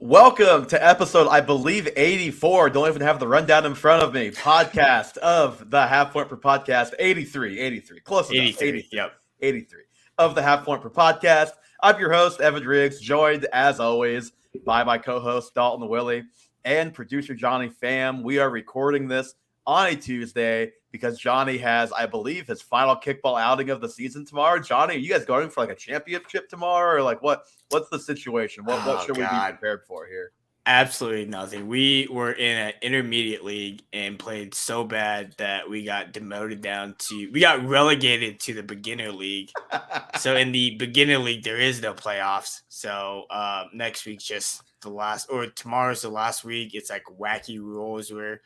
Welcome to episode, I believe, 84. Don't even have the rundown in front of me. Podcast of the Half Point Per Podcast. 83. Close enough. 83. Yep. 83 of the Half Point Per Podcast. I'm your host, Evan Riggs, joined, as always, by my co-host, Dalton Willie, and producer Johnny Pham. We are recording this on a Tuesday because Johnny has, I believe, his final kickball outing of the season tomorrow. Johnny, are you guys going for like a championship tomorrow, or like what's the situation? What should we be prepared for here? Absolutely nothing. We were in an intermediate league and played so bad that we got relegated to the beginner league. So in the beginner league, there is no playoffs. So next week's just tomorrow's the last week. It's like wacky rules where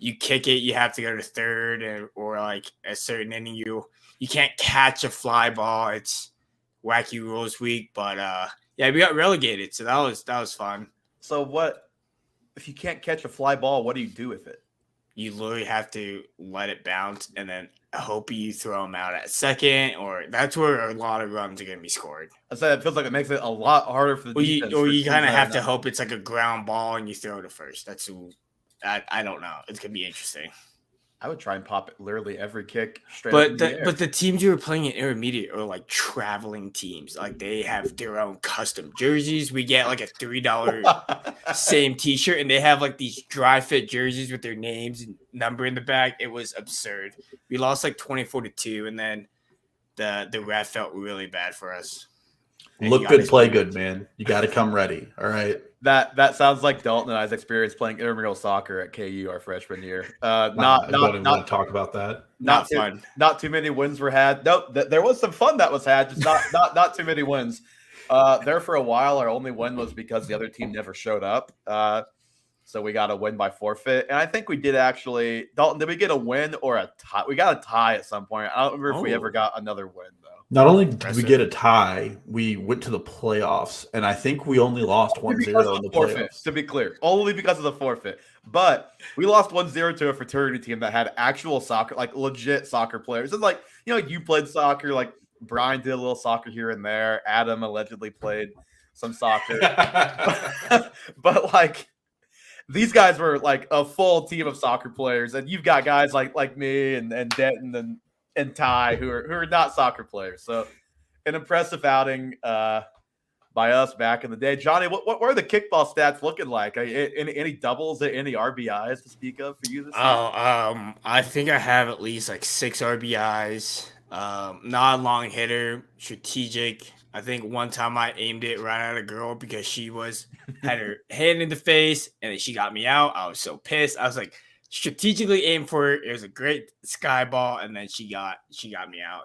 you kick it, you have to go to third, or like a certain inning, you can't catch a fly ball. It's wacky rules week, but yeah, we got relegated, so that was fun. So what if you can't catch a fly ball? What do you do with it? You literally have to let it bounce, and then hope you throw them out at second, or that's where a lot of runs are going to be scored. I said it feels like it makes it a lot harder for the defense. Or you kind of have to hope it's like a ground ball and you throw it to first. I don't know. It's going to be interesting. I would try and pop it literally every kick straight up in the air. But the teams you were playing in intermediate are like traveling teams. Like they have their own custom jerseys. We get like a $3 same t-shirt, and they have like these dry fit jerseys with their names and number in the back. It was absurd. We lost like 24-2, and then the ref felt really bad for us. Look good, play good, man. You got to come ready. All right. That sounds like Dalton and I's experience playing intramural soccer at KU our freshman year. I don't even want to talk about that. Not fun. Not too many wins were had. No, there was some fun that was had, just not too many wins. There for a while, our only win was because the other team never showed up. So we got a win by forfeit, and I think we did actually. Dalton, did we get a win or a tie? We got a tie at some point. I don't remember if we ever got another win though. Not only did we get a tie, we went to the playoffs, and I think we only lost 1-0 in the playoffs. To be clear, only because of the forfeit. But we lost 1-0 to a fraternity team that had actual soccer, like legit soccer players. And like, you played soccer, like Brian did a little soccer here and there. Adam allegedly played some soccer. But like, these guys were like a full team of soccer players. And you've got guys like me and Denton and Ty who are not soccer players. So an impressive outing by us back in the day. Johnny, what were the kickball stats looking like? Any doubles, any RBIs to speak of for you this season? I think I have at least like 6 RBIs. Not a long hitter, strategic. I think one time I aimed it right at a girl because she had her hand in the face and then she got me out. I was so pissed. I was like, strategically aimed for her. It was a great sky ball, and then she got me out.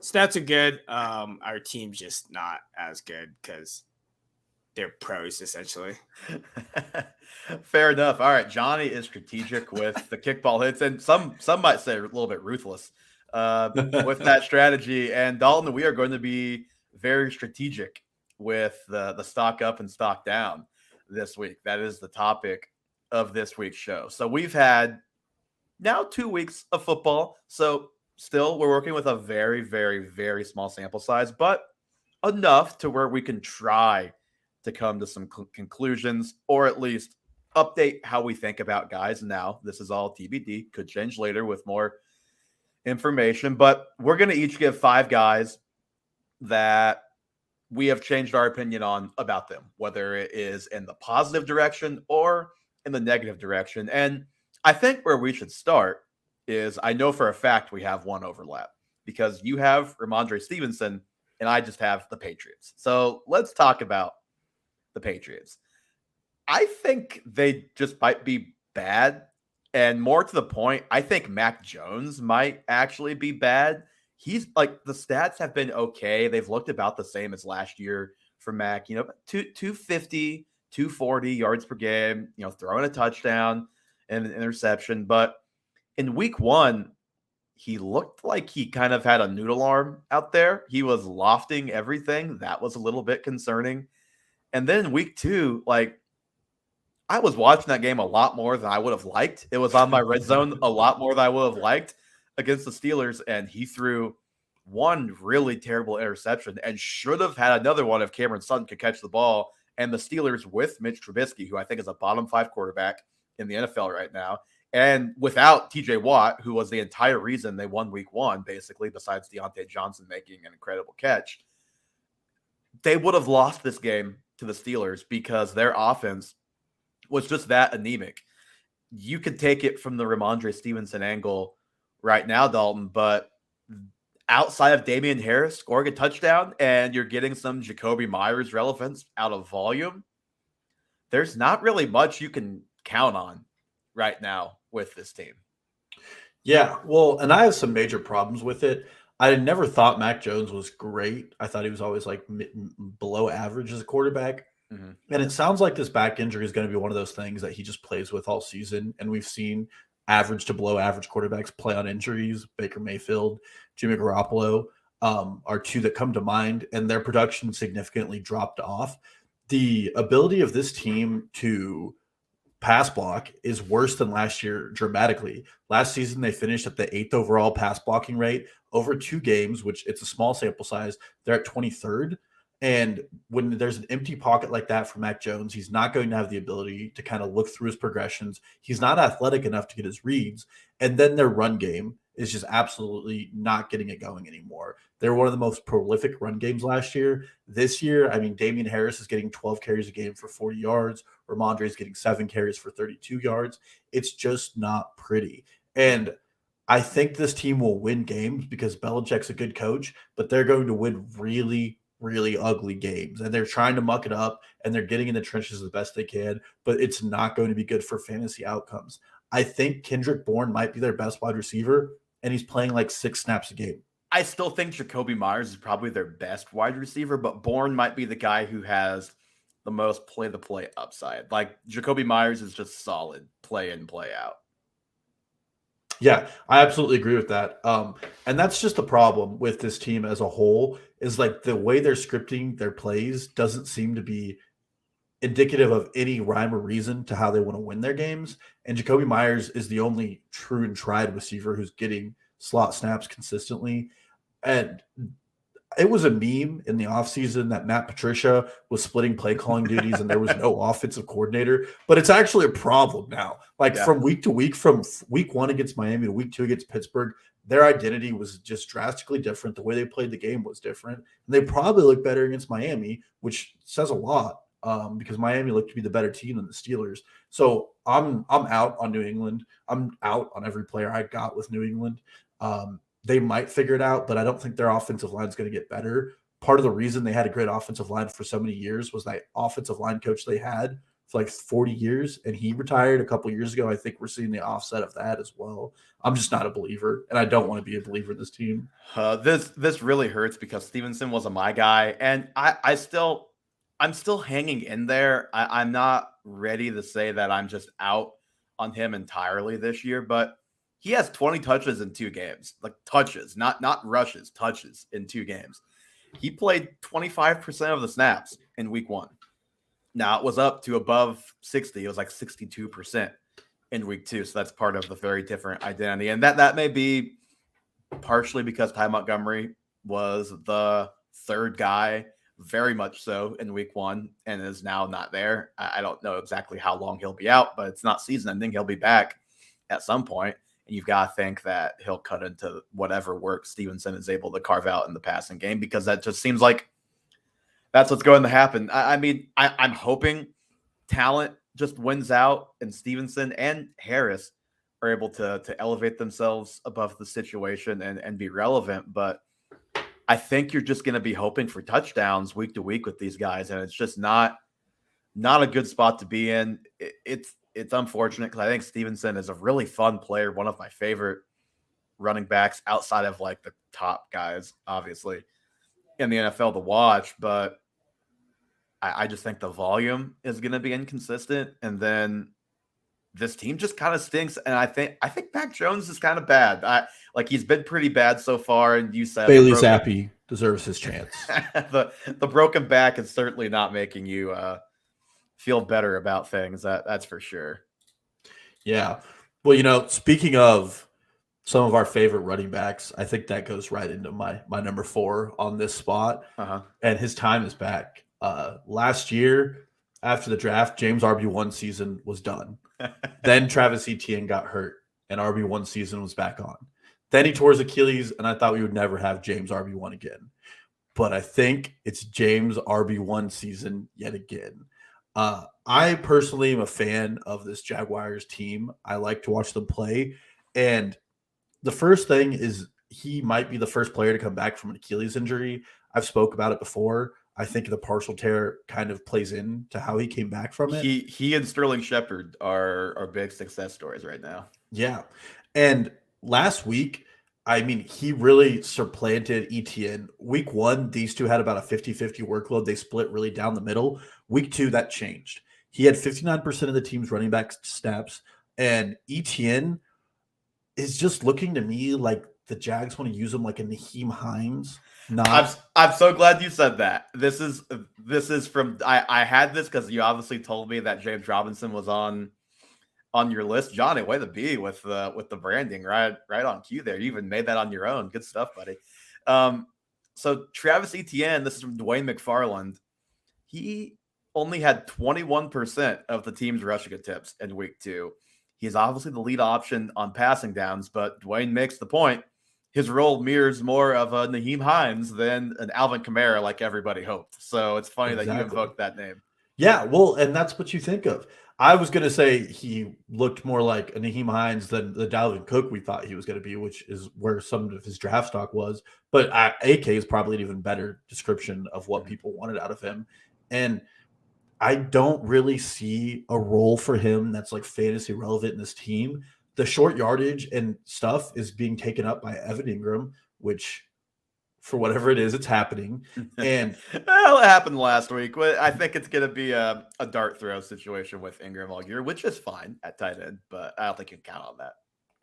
Stats are good. Our team's just not as good because they're pros essentially. Fair enough. All right, Johnny is strategic with the kickball hits, and some might say a little bit ruthless with that strategy. And Dalton, we are going to be very strategic with the stock up and stock down this week. That is the topic of this week's show. So we've had now 2 weeks of football. So still we're working with a very, very, very small sample size, but enough to where we can try to come to some conclusions, or at least update how we think about guys. Now, this is all TBD, could change later with more information, but we're going to each give 5 guys that we have changed our opinion on about them, whether it is in the positive direction or in the negative direction. And I think where we should start is, I know for a fact we have one overlap because you have Ramondre Stevenson and I just have the Patriots. So let's talk about the Patriots. I think they just might be bad, and more to the point, I think Mac Jones might actually be bad. He's like, the stats have been okay. They've looked about the same as last year for Mac, 250, 240 yards per game, throwing a touchdown and an interception. But in week 1, he looked like he kind of had a noodle arm out there. He was lofting everything. That was a little bit concerning. And then in week 2, like, I was watching that game a lot more than I would have liked. It was on my red zone a lot more than I would have liked against the Steelers. And he threw one really terrible interception and should have had another one if Cameron Sutton could catch the ball And the Steelers with Mitch Trubisky, who I think is a bottom 5 quarterback in the NFL right now, and without TJ Watt, who was the entire reason they won week 1, basically, besides Deontay Johnson making an incredible catch, they would have lost this game to the Steelers because their offense was just that anemic. You could take it from the Ramondre Stevenson angle right now, Dalton, but outside of Damian Harris scoring a touchdown and you're getting some Jacoby Myers relevance out of volume, there's not really much you can count on right now with this team. Yeah, well, and I have some major problems with it. I never thought Mac Jones was great. I thought he was always like below average as a quarterback. Mm-hmm. And it sounds like this back injury is going to be one of those things that he just plays with all season. And we've seen average to below average quarterbacks play on injuries. Baker Mayfield, Jimmy Garoppolo are two that come to mind, and their production significantly dropped off. The ability of this team to pass block is worse than last year dramatically. Last season, they finished at the 8th overall pass blocking rate over 2 games, which it's a small sample size. They're at 23rd. And when there's an empty pocket like that for Mac Jones, he's not going to have the ability to kind of look through his progressions. He's not athletic enough to get his reads. And then their run game is just absolutely not getting it going anymore. They were one of the most prolific run games last year. This year, I mean, Damian Harris is getting 12 carries a game for 40 yards. Ramondre is getting 7 carries for 32 yards. It's just not pretty. And I think this team will win games because Belichick's a good coach, but they're going to win really, really ugly games. And they're trying to muck it up, and they're getting in the trenches the best they can, but it's not going to be good for fantasy outcomes. I think Kendrick Bourne might be their best wide receiver, and he's playing like 6 snaps a game. I still think Jacoby Myers is probably their best wide receiver, but Bourne might be the guy who has the most play-to-play upside. Like, Jacoby Myers is just solid play in, play out. Yeah, I absolutely agree with that. And that's just the problem with this team as a whole, is like the way they're scripting their plays doesn't seem to be indicative of any rhyme or reason to how they want to win their games. And Jacoby Myers is the only true and tried receiver who's getting slot snaps consistently. And it was a meme in the offseason that Matt Patricia was splitting play calling duties and there was no offensive coordinator, but it's actually a problem now. Like from week to week, from week 1 against Miami to week 2 against Pittsburgh, their identity was just drastically different. The way they played the game was different. And they probably look better against Miami, which says a lot because Miami looked to be the better team than the Steelers. So I'm out on New England. I'm out on every player I got with New England. They might figure it out, but I don't think their offensive line is going to get better. Part of the reason they had a great offensive line for so many years was that offensive line coach they had for like 40 years, and he retired a couple years ago. I think we're seeing the offset of that as well. I'm just not a believer, and I don't want to be a believer in this team. This really hurts because Stevenson was my guy, and I'm still hanging in there. I'm not ready to say that I'm just out on him entirely this year, but he has 20 touches in 2 games, like touches, not rushes, touches in 2 games. He played 25% of the snaps in week 1. Now it was up to above 60. It was like 62% in week 2. So that's part of the very different identity. And that may be partially because Ty Montgomery was the 3rd guy, very much so in week 1, and is now not there. I don't know exactly how long he'll be out, but it's not season ending. He'll be back at some point. And you've got to think that he'll cut into whatever work Stevenson is able to carve out in the passing game, because that just seems like that's what's going to happen. I mean, I'm hoping talent just wins out and Stevenson and Harris are able to elevate themselves above the situation and be relevant. But I think you're just going to be hoping for touchdowns week to week with these guys. And it's just not a good spot to be in. It's unfortunate because I think Stevenson is a really fun player, one of my favorite running backs outside of like the top guys, obviously, in the NFL to watch. But I just think the volume is going to be inconsistent. And then this team just kind of stinks. And I think Mac Jones is kind of bad. He's been pretty bad so far. And you said Bailey Zappi deserves his chance. the broken back is certainly not making you feel better about things. That's for sure. Yeah. Well, speaking of some of our favorite running backs, I think that goes right into my number 4 on this spot. And his time is back. Last year, after the draft, James' RB1 season was done. Then Travis Etienne got hurt, and RB1 season was back on. Then he tore his Achilles, and I thought we would never have James RB1 again. But I think it's James RB1 season yet again. I personally am a fan of this Jaguars team. I like to watch them play. And the first thing is he might be the first player to come back from an Achilles injury. I've spoke about it before. I think the partial tear kind of plays into how he came back from it. He and Sterling Shepard are big success stories right now. Yeah. And last week, I mean, he really supplanted Etienne. Week 1, these two had about a 50-50 workload. They split really down the middle. Week 2, that changed. He had 59% of the team's running back snaps, and Etienne is just looking to me like the Jags want to use him like a Nyheim Hines. I'm so glad you said that. This is from I had this because you obviously told me that James Robinson was on your list. Johnny, way to be with the branding right on cue there. You even made that on your own. Good stuff, buddy. So Travis Etienne, this is from Dwayne McFarland. He only had 21% of the team's rushing attempts in week 2. He's obviously the lead option on passing downs, but Dwayne makes the point. His role mirrors more of a Nyheim Hines than an Alvin Kamara, like everybody hoped. So it's funny that you invoked that name. Yeah, well, and that's what you think of. I was going to say he looked more like a Nyheim Hines than the Dalvin Cook we thought he was going to be, which is where some of his draft stock was. But AK is probably an even better description of what people wanted out of him. And I don't really see a role for him that's like fantasy relevant in this team. The short yardage and stuff is being taken up by Evan Ingram, which for whatever it is, it's happening. And well, it happened last week. I think it's going to be a dart throw situation with Ingram all year, which is fine at tight end, but I don't think you can count on that.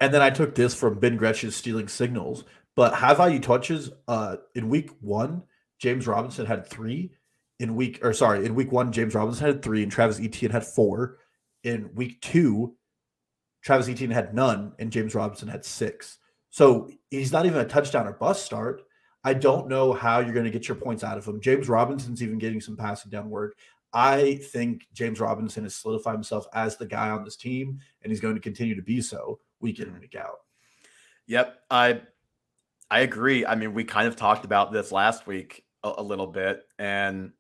And then I took this from Ben Gretsch's Stealing Signals. But high value touches in week 1, James Robinson had 3. In week 1, James Robinson had 3, and Travis Etienne had 4. In week 2, Travis Etienne had none, and James Robinson had 6. So he's not even a touchdown or bust start. I don't know how you're going to get your points out of him. James Robinson's even getting some passing down work. I think James Robinson has solidified himself as the guy on this team, and he's going to continue to be so week in and week out. Yep, I agree. I mean, we kind of talked about this last week a little bit, and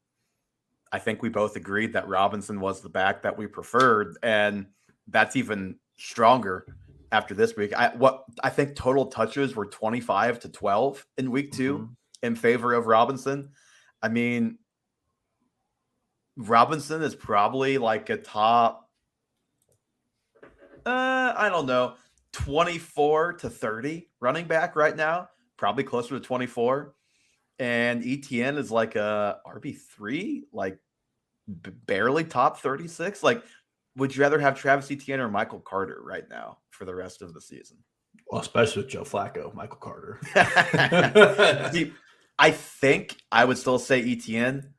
I think we both agreed that Robinson was the back that we preferred, and that's even stronger after this week. I think total touches were 25-12 in week 2 in favor of Robinson. I mean, Robinson is probably like a top, I don't know, 24-30 running back right now, probably closer to 24. And ETN is like a RB3, like barely top 36. Like, would you rather have Travis Etienne or Michael Carter right now for the rest of the season? Well, especially with Joe Flacco, Michael Carter. See, I think I would still say Etienne,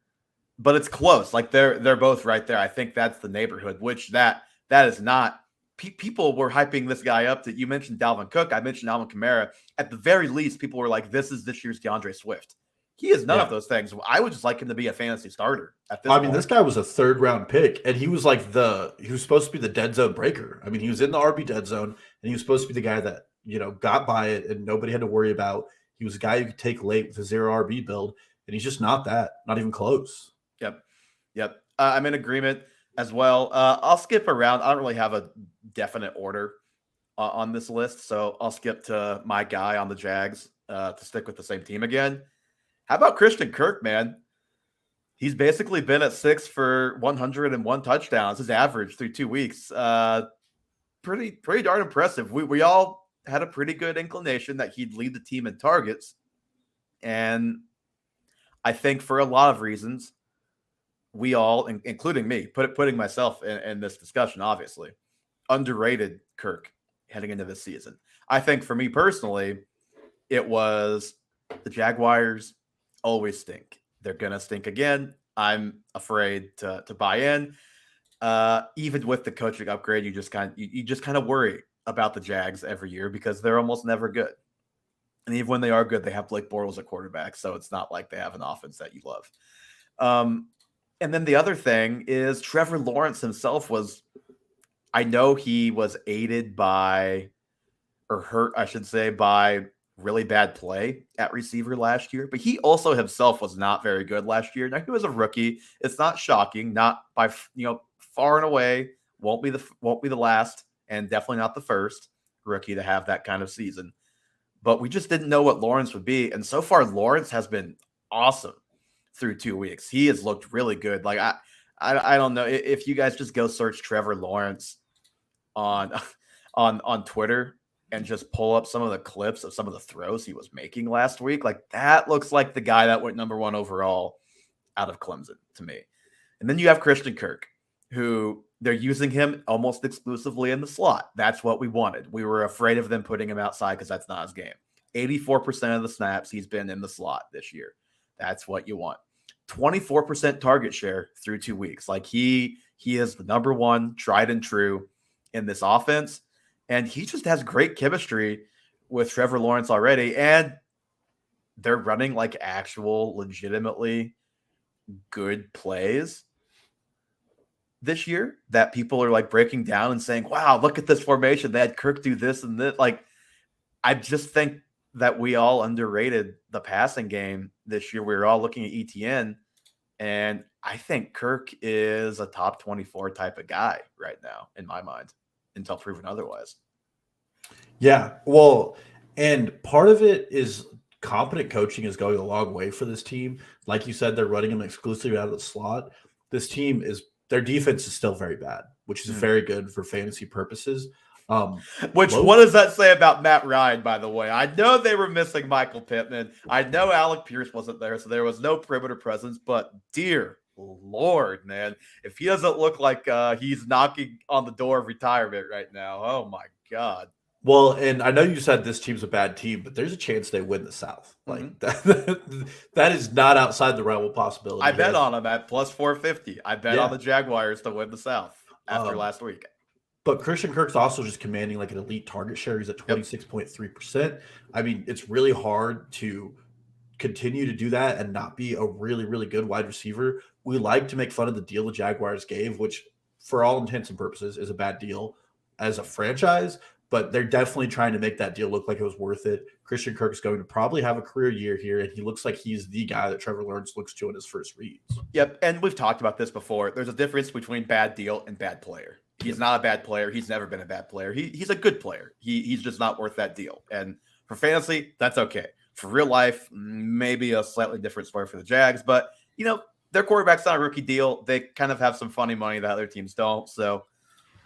but it's close. Like they're both right there. I think that's the neighborhood, which that is not. People were hyping this guy up. That you mentioned Dalvin Cook. I mentioned Alvin Kamara. At the very least, people were like, "This is this year's DeAndre Swift." He is none of those things. I would just like him to be a fantasy starter at this point. I mean, this guy was a 3rd round pick, and he was like he was supposed to be the dead zone breaker. I mean, he was in the RB dead zone, and he was supposed to be the guy that, got by it and nobody had to worry about. He was a guy you could take late with a 0 RB build, and he's just not that, not even close. Yep. I'm in agreement as well. I'll skip around. I don't really have a definite order on this list, so I'll skip to my guy on the Jags to stick with the same team again. How about Christian Kirk, man? He's basically been at 6 for 101 touchdowns, his average through 2 weeks. Pretty darn impressive. We all had a pretty good inclination that he'd lead the team in targets. And I think for a lot of reasons, we all, including me, putting myself in this discussion, obviously, underrated Kirk heading into this season. I think for me personally, it was the Jaguars always stink. They're gonna stink again. I'm afraid to buy in. Even with the coaching upgrade, you just kind of worry about the Jags every year because they're almost never good. And even when they are good, they have Blake Bortles at quarterback, so it's not like they have an offense that you love. And then the other thing is Trevor Lawrence himself I know he was aided by, or hurt, I should say, by really bad play at receiver last year, but he also himself was not very good last year. Now he was a rookie. It's not shocking, not by, far and away, won't be the last, and definitely not the first rookie to have that kind of season. But we just didn't know what Lawrence would be. And so far, Lawrence has been awesome through 2 weeks. He has looked really good. Like I don't know if you guys just go search Trevor Lawrence on Twitter and just pull up some of the clips of some of the throws he was making last week. Like that looks like the guy that went number 1 overall out of Clemson to me. And then you have Christian Kirk, who they're using him almost exclusively in the slot. That's what we wanted. We were afraid of them putting him outside because that's not his game. 84% of the snaps he's been in the slot this year. That's what you want. 24% target share through 2 weeks. Like he is the number 1 tried and true in this offense. And he just has great chemistry with Trevor Lawrence already. And they're running like actual legitimately good plays this year that people are like breaking down and saying, wow, look at this formation. They had Kirk do this and this. Like, I just think that we all underrated the passing game this year. We were all looking at ETN, and I think Kirk is a top 24 type of guy right now, in my mind, until proven otherwise. Yeah, well, and part of it is competent coaching is going a long way for this team. Like you said, they're running them exclusively out of the slot. This team their defense is still very bad, which is very good for fantasy purposes. What does that say about Matt Ryan, by the way? I know they were missing Michael Pittman. I know Alec Pierce wasn't there, so there was no perimeter presence. But dear Lord, man, if he doesn't look like he's knocking on the door of retirement right now, oh my God. Well, and I know you said this team's a bad team, but there's a chance they win the South. Like that is not outside the realm of possibility. I bet on them at plus 450. I bet on the Jaguars to win the South after last week. But Christian Kirk's also just commanding like an elite target share. He's at 26.3%. I mean, it's really hard to continue to do that and not be a really, really good wide receiver. We like to make fun of the deal the Jaguars gave, which for all intents and purposes is a bad deal as a franchise, but they're definitely trying to make that deal look like it was worth it. Christian Kirk is going to probably have a career year here, and he looks like he's the guy that Trevor Lawrence looks to in his first reads. Yep, and we've talked about this before. There's a difference between bad deal and bad player. He's not a bad player. He's never been a bad player. He's a good player. He's just not worth that deal. And for fantasy, that's okay. For real life, maybe a slightly different story for the Jags. But, their quarterback's not a rookie deal. They kind of have some funny money that other teams don't. So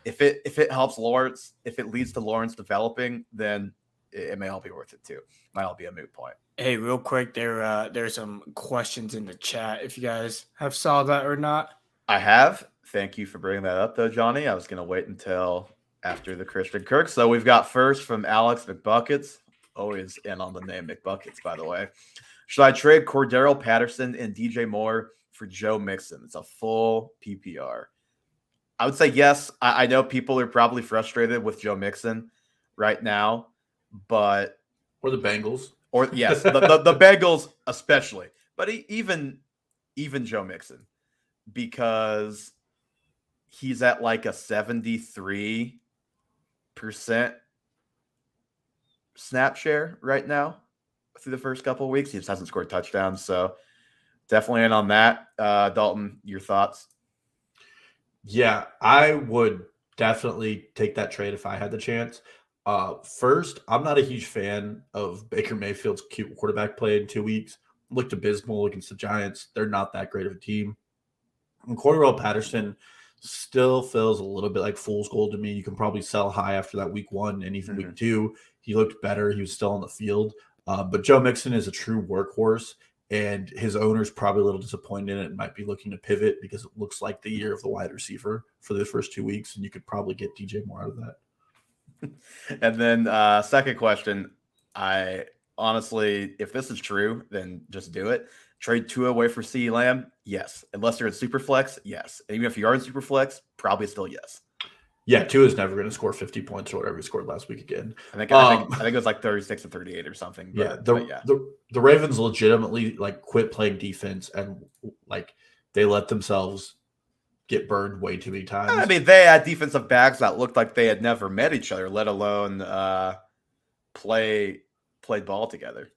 if it helps Lawrence, if it leads to Lawrence developing, then it may all be worth it too. Might all be a moot point. Hey, real quick, there's some questions in the chat if you guys have saw that or not. I have. Thank you for bringing that up, though, Johnny. I was going to wait until after the Christian Kirk. So we've got first from Alex McBuckets. Always in on the name McBuckets, by the way. Should I trade Cordero Patterson and DJ Moore for Joe Mixon? It's a full PPR. I would say yes. I know people are probably frustrated with Joe Mixon right now, but or the Bengals, or yes, the Bengals especially, but even Joe Mixon, because he's at like a 73% snap share right now through the first couple of weeks. He just hasn't scored touchdowns, so definitely in on that. Dalton, your thoughts? Yeah, I would definitely take that trade if I had the chance. First, I'm not a huge fan of Baker Mayfield's cute quarterback play in 2 weeks. Looked abysmal against the Giants. They're not that great of a team. And Cordero Patterson still feels a little bit like fool's gold to me. You can probably sell high after that week 1 and even week 2. He looked better. He was still on the field. But Joe Mixon is a true workhorse, and his owner's probably a little disappointed in it and might be looking to pivot because it looks like the year of the wide receiver for the first 2 weeks, and you could probably get DJ Moore out of that. And then second question, I honestly, if this is true, then just do it. Trade Tua away for CeeDee Lamb? Yes. Unless you're in Superflex? Yes. And even if you are in Superflex, probably still yes. Yeah, Tua is never going to score 50 points or whatever he scored last week again. I think it was like 36 and 38 or something. But, the Ravens legitimately like quit playing defense, and like they let themselves get burned way too many times. I mean, they had defensive backs that looked like they had never met each other, let alone played ball together.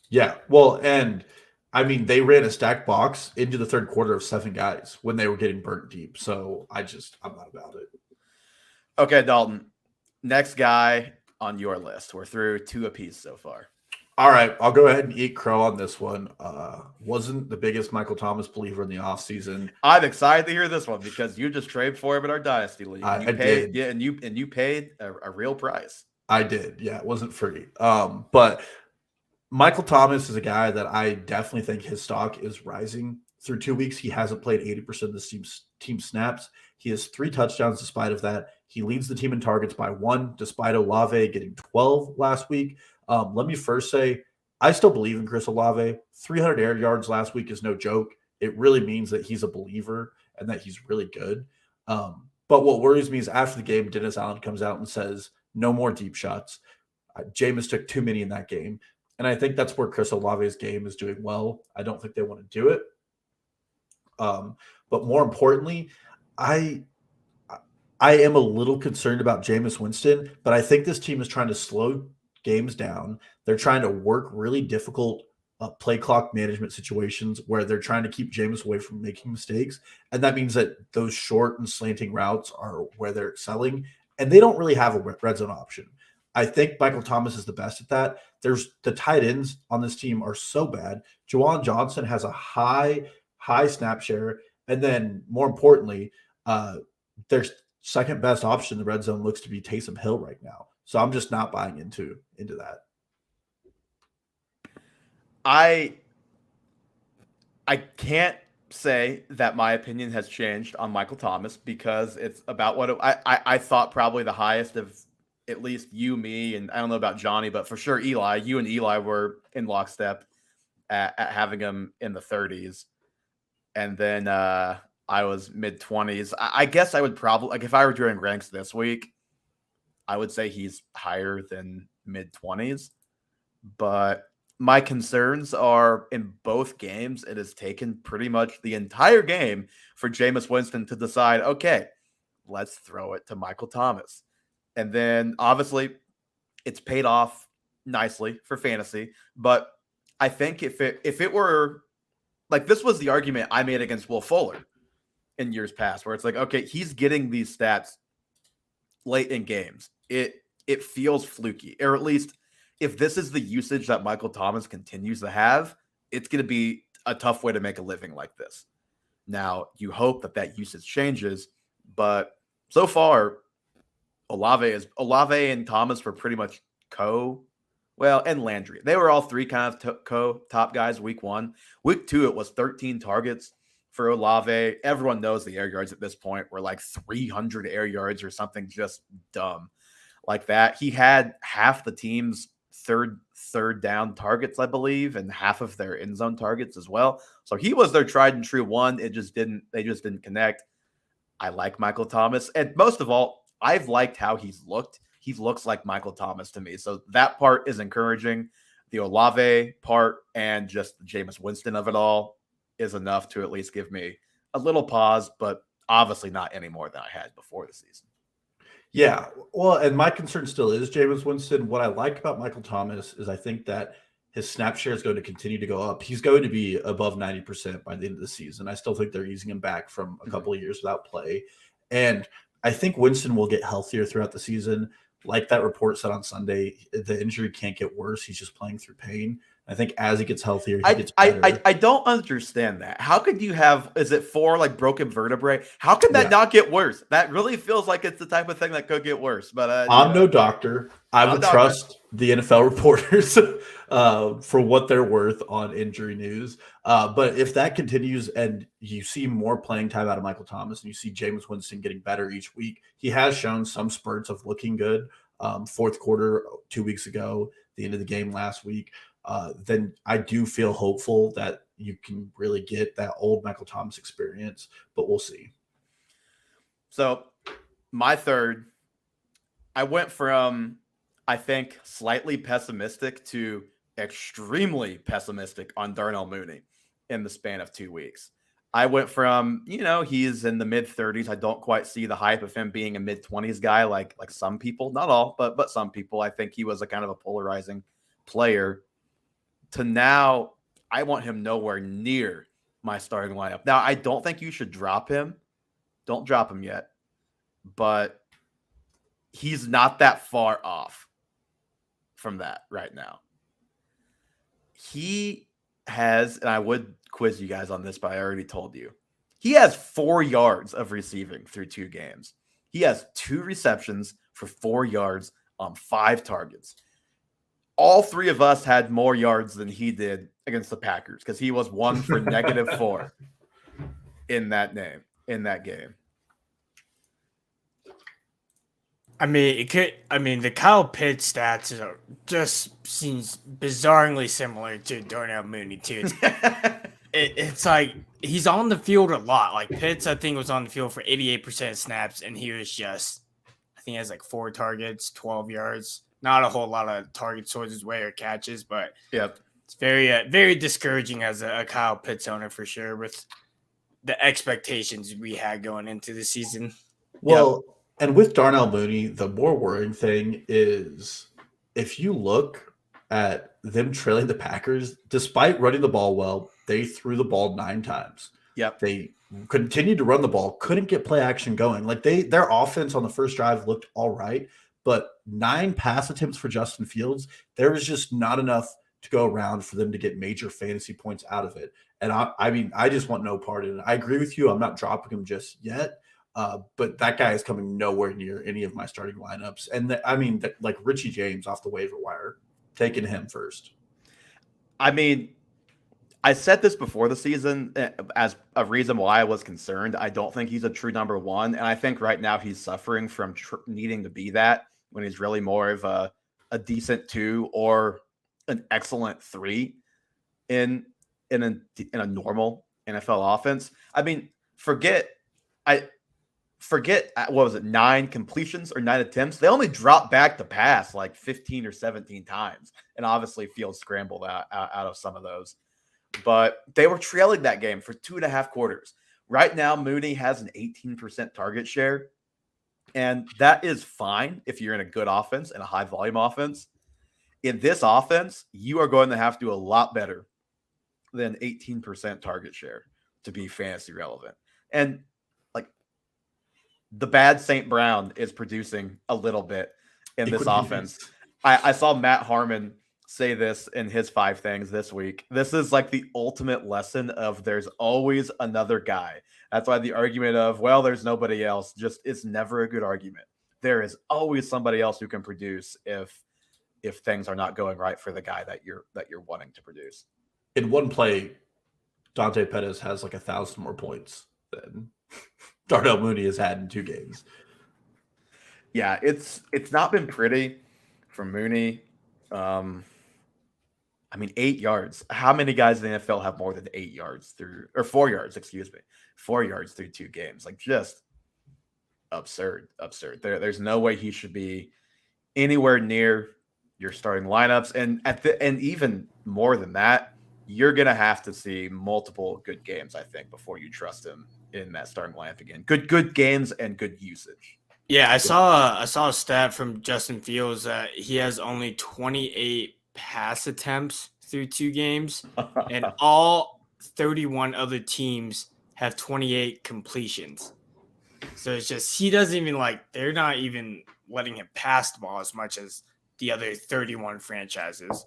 Yeah, well, and I mean, they ran a stacked box into the third quarter of 7 guys when they were getting burnt deep. So I'm not about it. Okay, Dalton. Next guy on your list. We're through 2 apiece so far. All right, I'll go ahead and eat crow on this one. Wasn't the biggest Michael Thomas believer in the offseason. I'm excited to hear this one because you just traded for him in our dynasty league. I did. Yeah, and you paid a real price. I did. Yeah, it wasn't free. But Michael Thomas is a guy that I definitely think his stock is rising. Through 2 weeks, he hasn't played 80% of the team snaps. He has 3 touchdowns despite of that. He leads the team in targets by 1, despite Olave getting 12 last week. Let me first say, I still believe in Chris Olave. 300 air yards last week is no joke. It really means that he's a believer and that he's really good. But what worries me is after the game, Dennis Allen comes out and says, no more deep shots. Jameis took too many in that game. And I think that's where Chris Olave's game is doing well. I don't think they want to do it. But more importantly, I am a little concerned about Jameis Winston, but I think this team is trying to slow games down. They're trying to work really difficult play clock management situations where they're trying to keep Jameis away from making mistakes. And that means that those short and slanting routes are where they're excelling. And they don't really have a red zone option. I think Michael Thomas is the best at that. There's the tight ends on this team are so bad. Juwan Johnson has a high snap share. And then more importantly, their second best option in the red zone looks to be Taysom Hill right now. So I'm just not buying into that. I can't say that my opinion has changed on Michael Thomas because it's about what I thought probably the highest of at least you, me, and I don't know about Johnny, but for sure Eli. You and Eli were in lockstep at having him in the 30s. And then I was mid-20s. I guess I would probably, like if I were doing ranks this week, I would say he's higher than mid-20s. But my concerns are in both games, it has taken pretty much the entire game for Jameis Winston to decide, okay, let's throw it to Michael Thomas. And then obviously it's paid off nicely for fantasy. But I think if it were like, this was the argument I made against Will Fuller in years past, where it's like, okay, he's getting these stats late in games. It feels fluky, or at least if this is the usage that Michael Thomas continues to have, it's going to be a tough way to make a living like this. Now, you hope that usage changes, but so far, Olave and Thomas were pretty much and Landry. They were all 3 kind of top guys week 1. Week 2, it was 13 targets for Olave. Everyone knows the air yards at this point were like 300 air yards or something just dumb like that. He had half the team's third down targets, I believe, and half of their end zone targets as well. So he was their tried and true one. They just didn't connect. I like Michael Thomas. And most of all, I've liked how he's looked. He looks like Michael Thomas to me. So that part is encouraging. The Olave part and just the Jameis Winston of it all is enough to at least give me a little pause, but obviously not any more than I had before the season. Yeah, well, and my concern still is Jameis Winston. What I like about Michael Thomas is I think that his snap share is going to continue to go up. He's going to be above 90% by the end of the season. I still think they're easing him back from a couple of years without play. And I think Winston will get healthier throughout the season. Like that report said on Sunday, the injury can't get worse. He's just playing through pain. I think as he gets healthier, he gets better. I don't understand that. How could you have, is it 4 like broken vertebrae? How can that not get worse? That really feels like it's the type of thing that could get worse. But I'm no doctor. I would trust the NFL reporters for what they're worth on injury news. But if that continues and you see more playing time out of Michael Thomas and you see Jameis Winston getting better each week, he has shown some spurts of looking good. Fourth quarter 2 weeks ago, the end of the game last week. Then I do feel hopeful that you can really get that old Michael Thomas experience, but we'll see. So my third, I went from, I think, slightly pessimistic to extremely pessimistic on Darnell Mooney in the span of 2 weeks. I went from, he's in the mid-30s. I don't quite see the hype of him being a mid-20s guy like some people. Not all, but some people. I think he was a kind of a polarizing player. To now, I want him nowhere near my starting lineup. Now, I don't think you should drop him. Don't drop him yet. But he's not that far off from that right now. He has, and I would quiz you guys on this, but I already told you. He has 4 yards of receiving through 2 games. He has 2 receptions for 4 yards on 5 targets. All 3 of us had more yards than he did against the Packers because he was 1 for -4 in that game. I mean, the Kyle Pitts stats just seems bizarrely similar to Darnell Mooney too. It's like he's on the field a lot. Like Pitts, I think, was on the field for 88% of snaps, and he was just, I think he has like 4 targets, 12 yards. Not a whole lot of targets towards his way or catches, but it's very discouraging as a Kyle Pitts owner for sure with the expectations we had going into the season. Well. Yep. And with Darnell Mooney, the more worrying thing is if you look at them trailing the Packers, despite running the ball well, they threw the ball 9 times. Yep. They continued to run the ball, couldn't get play action going. Like their offense on the first drive looked all right, but 9 pass attempts for Justin Fields, there was just not enough to go around for them to get major fantasy points out of it. And I just want no part in it. I agree with you. I'm not dropping him just yet. But that guy is coming nowhere near any of my starting lineups. And like Richie James off the waiver wire, taking him first. I mean, I said this before the season as a reason why I was concerned. I don't think he's a true number 1. And I think right now he's suffering from needing to be that when he's really more of a decent 2 or an excellent 3 in a normal NFL offense. I mean, forget what was it, 9 completions or 9 attempts. They only dropped back to pass like 15 or 17 times. And obviously Fields scrambled out of some of those. But they were trailing that game for 2.5 quarters. Right now, Mooney has an 18% target share. And that is fine if you're in a good offense and a high volume offense. In this offense, you are going to have to do a lot better than 18% target share to be fantasy relevant. And the bad St. Brown is producing a little bit in this offense. I saw Matt Harmon say this in his 5 things this week. This is like the ultimate lesson of there's always another guy. That's why the argument of, well, there's nobody else, just it's never a good argument. There is always somebody else who can produce if things are not going right for the guy that you're wanting to produce. In one play, Dante Pettis has like 1,000 more points than Darnell Mooney has had in 2 games. Yeah, it's not been pretty for Mooney. 8 yards. How many guys in the NFL have more than 8 yards 4 yards, 4 yards through 2 games? Like just absurd. There's no way he should be anywhere near your starting lineups. And even more than that, you're going to have to see multiple good games, I think, before you trust him in that starting lineup again. Good games and good usage. Yeah, I saw a stat from Justin Fields that he has only 28 pass attempts through 2 games, and all 31 other teams have 28 completions. So it's just they're not even letting him pass the ball as much as the other 31 franchises.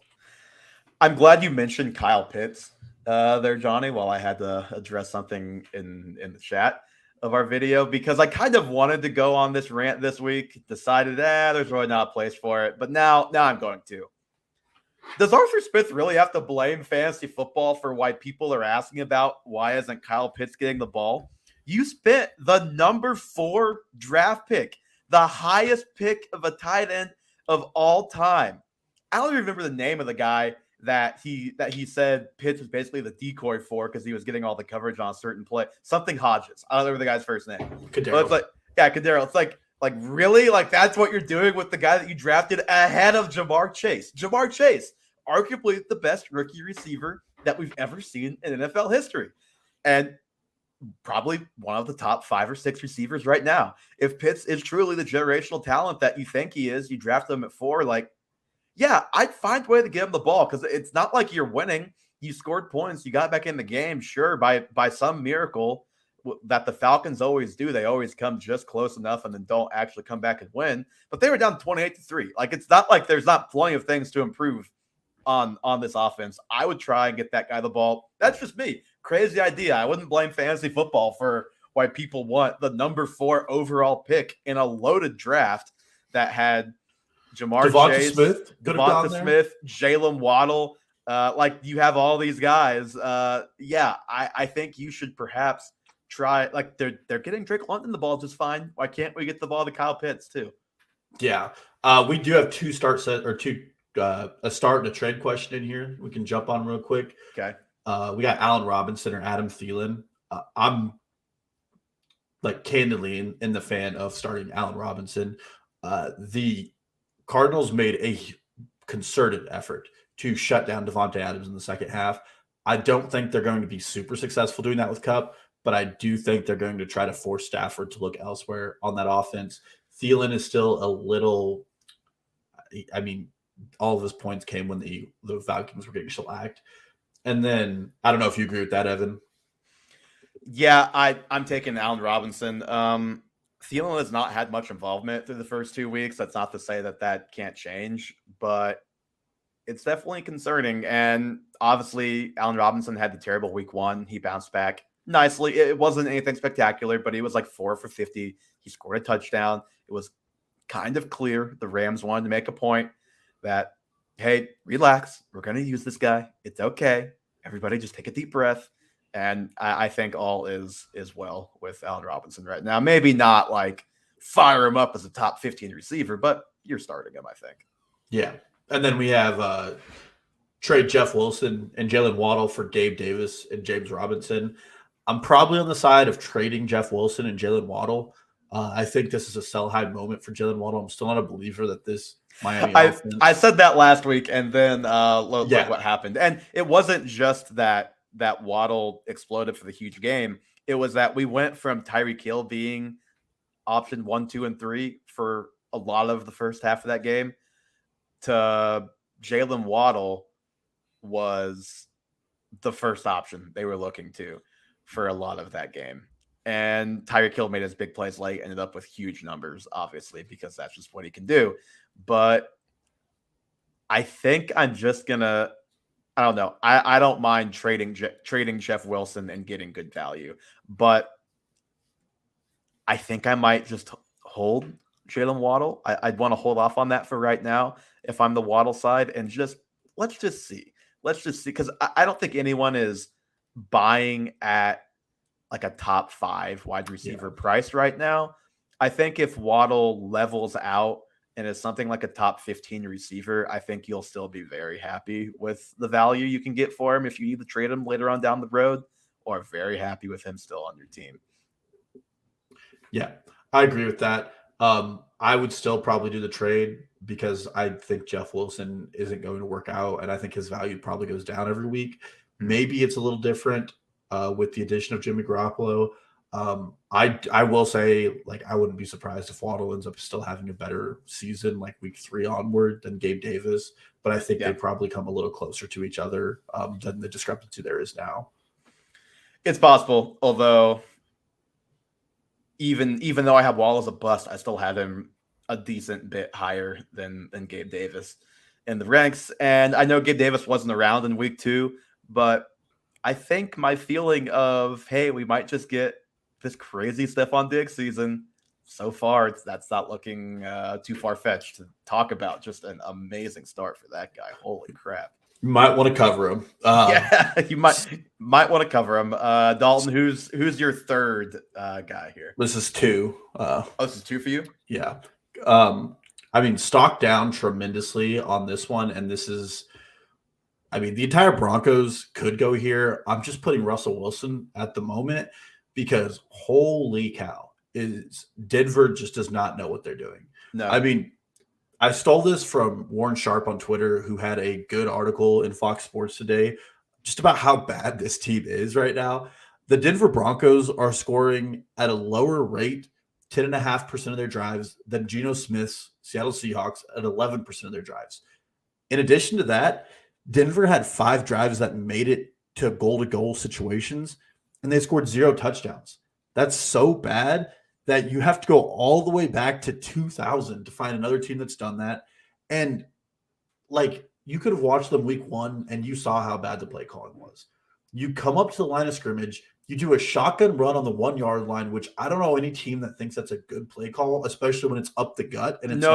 I'm glad you mentioned Kyle Pitts there, Johnny, while I had to address something in the chat of our video, because I kind of wanted to go on this rant this week, decided, there's really not a place for it. But now I'm going to. Does Arthur Smith really have to blame fantasy football for why people are asking about why isn't Kyle Pitts getting the ball? You spent the number 4 draft pick, the highest pick of a tight end of all time. I don't even remember the name of the guy that he said Pitts was basically the decoy for because he was getting all the coverage on a certain play. Something Hodges. I don't remember the guy's first name. Kadero. But it's Kadero. It's like really? Like that's what you're doing with the guy that you drafted ahead of Jamar Chase. Jamar Chase, arguably the best rookie receiver that we've ever seen in NFL history. And probably one of the top 5 or 6 receivers right now. If Pitts is truly the generational talent that you think he is, you draft him at 4, like, yeah, I'd find a way to give him the ball because it's not like you're winning. You scored points, you got back in the game, sure, by some miracle that the Falcons always do. They always come just close enough and then don't actually come back and win. But they were down 28-3. Like, it's not like there's not plenty of things to improve on this offense. I would try and get that guy the ball. That's just me. Crazy idea. I wouldn't blame fantasy football for why people want the number 4 overall pick in a loaded draft that had Jamar Chase, Devonta Smith, Jalen Waddle. Like, you have all these guys. Yeah, I think you should perhaps try. Like, they're getting Drake London the ball just fine. Why can't we get the ball to Kyle Pitts too? Yeah, we do have a start and a trade question in here. We can jump on real quick. Okay. We got Allen Robinson or Adam Thielen. I'm like candidly in the fan of starting Allen Robinson. The Cardinals made a concerted effort to shut down Devontae Adams in the second half. I don't think they're going to be super successful doing that with Kupp, but I do think they're going to try to force Stafford to look elsewhere on that offense. Thielen is still a little – I mean, all of his points came when the Falcons were getting shellacked. And then I don't know if you agree with that, Evan. Yeah, I'm taking Allen Robinson. Thielen has not had much involvement through the first 2 weeks. That's not to say that can't change, but it's definitely concerning. And obviously, Allen Robinson had the terrible week 1. He bounced back nicely. It wasn't anything spectacular, but he was like 4 for 50. He scored a touchdown. It was kind of clear the Rams wanted to make a point that, hey, relax. We're going to use this guy. It's okay. Everybody just take a deep breath. And I think all is well with Allen Robinson right now. Maybe not like fire him up as a top 15 receiver, but you're starting him, I think. Yeah. And then we have trade Jeff Wilson and Jalen Waddle for Gabe Davis and James Robinson. I'm probably on the side of trading Jeff Wilson and Jalen Waddle. I think this is a sell-high moment for Jalen Waddle. I'm still not a believer that this Miami offense. I said that last week, and then look what happened. And it wasn't just that Waddle exploded for the huge game. It was that we went from Tyreek Hill being option 1, 2, and 3 for a lot of the first half of that game to Jalen Waddle was the first option they were looking to for a lot of that game. And Tyreek Hill made his big plays late, ended up with huge numbers, obviously, because that's just what he can do. But I think I'm just going to, I don't know. I don't mind trading Jeff Wilson and getting good value, but I think I might just hold Jalen Waddle. I'd want to hold off on that for right now if I'm the Waddle side, and let's just see. Let's just see, because I don't think anyone is buying at like a top 5 wide receiver price right now. I think if Waddle levels out and is something like a top 15 receiver, I think you'll still be very happy with the value you can get for him if you need to trade him later on down the road, or very happy with him still on your team. Yeah, I agree with that. I would still probably do the trade because I think Jeff Wilson isn't going to work out, and I think his value probably goes down every week. Maybe it's a little different with the addition of Jimmy Garoppolo. I will say, like, I wouldn't be surprised if Waddle ends up still having a better season, like week 3 onward, than Gabe Davis. But I think they probably come a little closer to each other than the discrepancy there is now. It's possible, although even though I have Waddle as a bust, I still have him a decent bit higher than Gabe Davis in the ranks. And I know Gabe Davis wasn't around in week 2, but I think my feeling of, hey, we might just get this crazy Stephon Diggs season, so far, that's not looking too far-fetched to talk about. Just an amazing start for that guy. Holy crap. You might want to cover him. Yeah, you might want to cover him. Dalton, who's your third guy here? This is 2. This is 2 for you? Yeah. I mean, stock down tremendously on this one, and this is – I mean, the entire Broncos could go here. I'm just putting Russell Wilson at the moment because holy cow, Denver just does not know what they're doing. No. I mean, I stole this from Warren Sharp on Twitter, who had a good article in Fox Sports today just about how bad this team is right now. The Denver Broncos are scoring at a lower rate, 10.5% of their drives, than Geno Smith's Seattle Seahawks at 11% of their drives. In addition to that, Denver had 5 drives that made it to goal-to-goal situations, and they scored 0 touchdowns. That's so bad that you have to go all the way back to 2000 to find another team that's done that. And, like, you could have watched them week 1, and you saw how bad the play calling was. You come up to the line of scrimmage, you do a shotgun run on the 1-yard line, which I don't know any team that thinks that's a good play call, especially when it's up the gut. And it's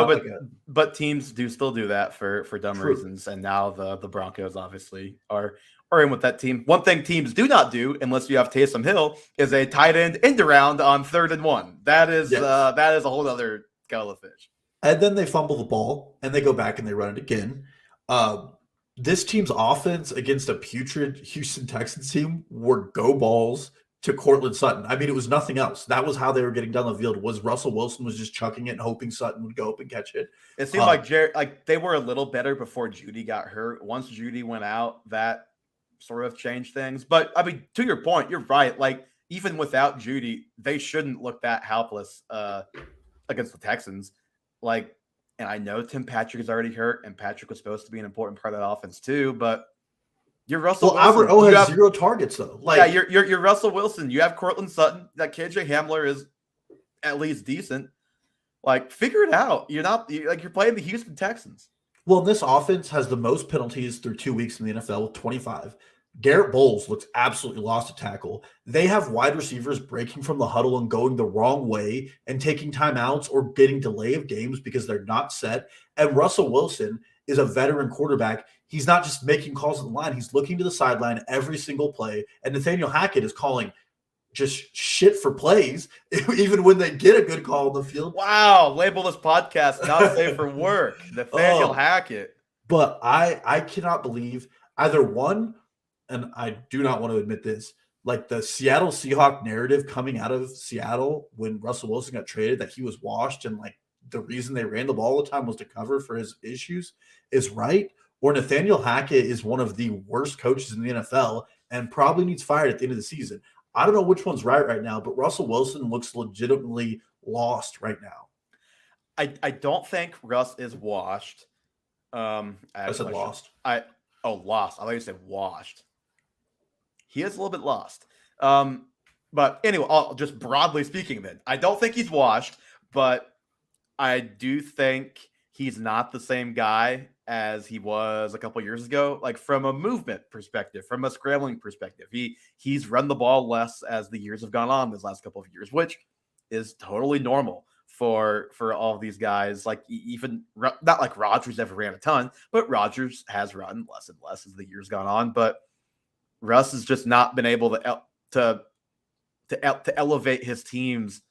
but teams do still do that for dumb reasons. And now the Broncos obviously are in with that team. One thing teams do not do, unless you have Taysom Hill, is a tight end end around on 3rd and 1. That is a whole other kettle of fish. And then they fumble the ball and they go back and they run it again. This team's offense against a putrid Houston Texans team were go balls to Cortland Sutton. I mean, it was nothing else. That was how they were getting down the field. Was Russell Wilson was just chucking it and hoping Sutton would go up and catch it. It seemed like they were a little better before Judy got hurt. Once Judy went out, that sort of changed things. But I mean, to your point, you're right. Like, even without Judy, they shouldn't look that helpless against the Texans. Like, and I know Tim Patrick is already hurt, and Patrick was supposed to be an important part of that offense too. But you're Russell Wilson. Albert O has 0 targets though. Like, yeah, you're Russell Wilson. You have Cortland Sutton. That KJ Hamler is at least decent. Like, figure it out. You're playing the Houston Texans. Well, this offense has the most penalties through 2 weeks in the NFL with 25. Garrett Bowles looks absolutely lost to tackle. They have wide receivers breaking from the huddle and going the wrong way and taking timeouts or getting delay of games because they're not set. And Russell Wilson is a veteran quarterback. He's not just making calls at the line. He's looking to the sideline every single play. And Nathaniel Hackett is calling just shit for plays, even when they get a good call on the field. Wow. Label this podcast not safe for work. Nathaniel Hackett. But I cannot believe either one, and I do not want to admit this, like the Seattle Seahawk narrative coming out of Seattle when Russell Wilson got traded, that he was washed and like the reason they ran the ball all the time was to cover for his issues, is right. Or Nathaniel Hackett is one of the worst coaches in the NFL and probably needs fired at the end of the season. I don't know which one's right now, but Russell Wilson looks legitimately lost right now. I don't think Russ is washed. I said lost. Lost. I thought you said washed. He is a little bit lost. But anyway, just broadly speaking then, I don't think he's washed, but I do think he's not the same guy as he was a couple years ago, like from a movement perspective, from a scrambling perspective. He's run the ball less as the years have gone on this last couple of years, which is totally normal for all of these guys. Like, even not like Rodgers ever ran a ton, but Rodgers has run less and less as the years gone on. But Russ has just not been able to elevate his teams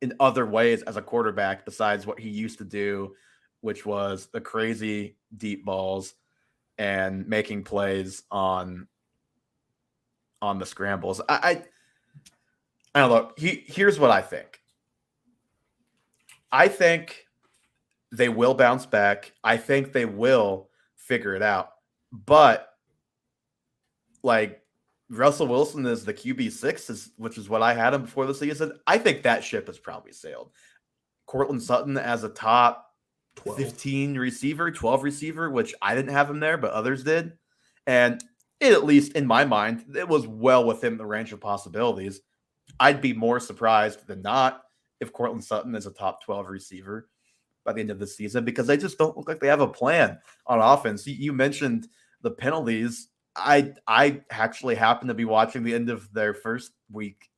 in other ways as a quarterback besides what he used to do, which was the crazy deep balls and making plays on the scrambles. I don't know. Here's what I think. I think they will bounce back. I think they will figure it out. But like, Russell Wilson is the QB6, which is what I had him before the season. I think that ship has probably sailed. Cortland Sutton as a top 15 receiver, 12 receiver, which I didn't have him there, but others did. And at least in my mind, it was well within the range of possibilities. I'd be more surprised than not if Cortland Sutton is a top 12 receiver by the end of the season, because they just don't look like they have a plan on offense. You mentioned the penalties. I actually happened to be watching the end of their first week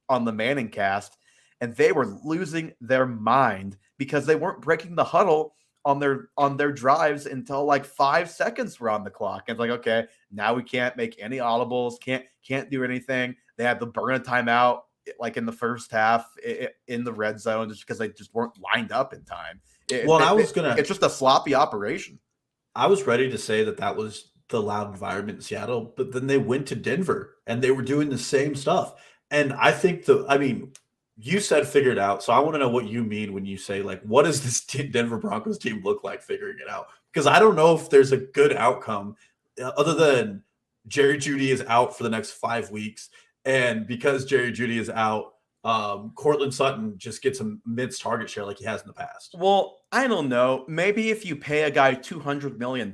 on the Manning cast, and they were losing their mind because they weren't breaking the huddle on their drives until like 5 seconds were on the clock. And it's like, okay, now we can't make any audibles, can't do anything. They had to burn a timeout like in the first half in the red zone just because they just weren't lined up in time. It's just a sloppy operation. I was ready to say that was the loud environment in Seattle, but then they went to Denver and they were doing the same stuff. And I think you said figure it out. So I want to know what you mean when you say, like, what does this Denver Broncos team look like figuring it out? Because I don't know if there's a good outcome other than Jerry Jeudy is out for the next 5 weeks. And because Jerry Jeudy is out, Cortland Sutton just gets a mid's target share like he has in the past. Well, I don't know. Maybe if you pay a guy $200 million,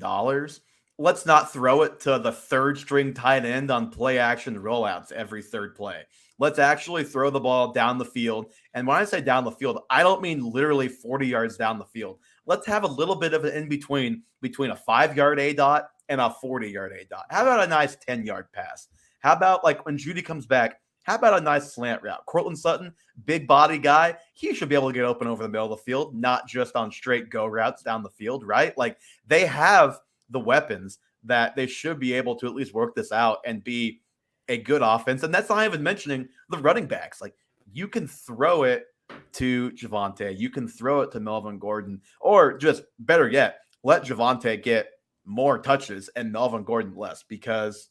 let's not throw it to the third string tight end on play action rollouts every third play. Let's actually throw the ball down the field. And when I say down the field, I don't mean literally 40 yards down the field. Let's have a little bit of an in between a 5-yard A dot and a 40-yard A dot. How about a nice 10-yard pass? How about like when Jeudy comes back? How about a nice slant route? Cortland Sutton, big body guy, he should be able to get open over the middle of the field, not just on straight go routes down the field, right? Like they have the weapons that they should be able to at least work this out and be a good offense. And that's not even mentioning the running backs. Like you can throw it to Javonte, you can throw it to Melvin Gordon, or just better yet, let Javonte get more touches and Melvin Gordon less, because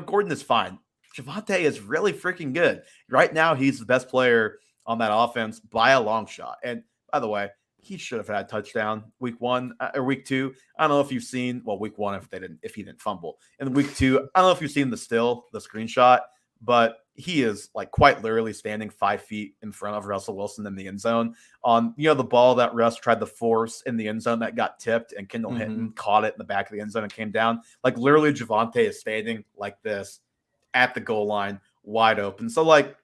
Gordon is fine. Javonte is really freaking good. Right now, he's the best player on that offense by a long shot. And by the way, he should have had a touchdown week 1 or week 2. I don't know if you've seen, week 1 if he didn't fumble. In week 2, I don't know if you've seen the screenshot, but he is like quite literally standing 5 feet in front of Russell Wilson in the end zone on, the ball that Russ tried to force in the end zone that got tipped and Kendall Hinton caught it in the back of the end zone and came down. Like literally Javonte is standing like this at the goal line, wide open. So like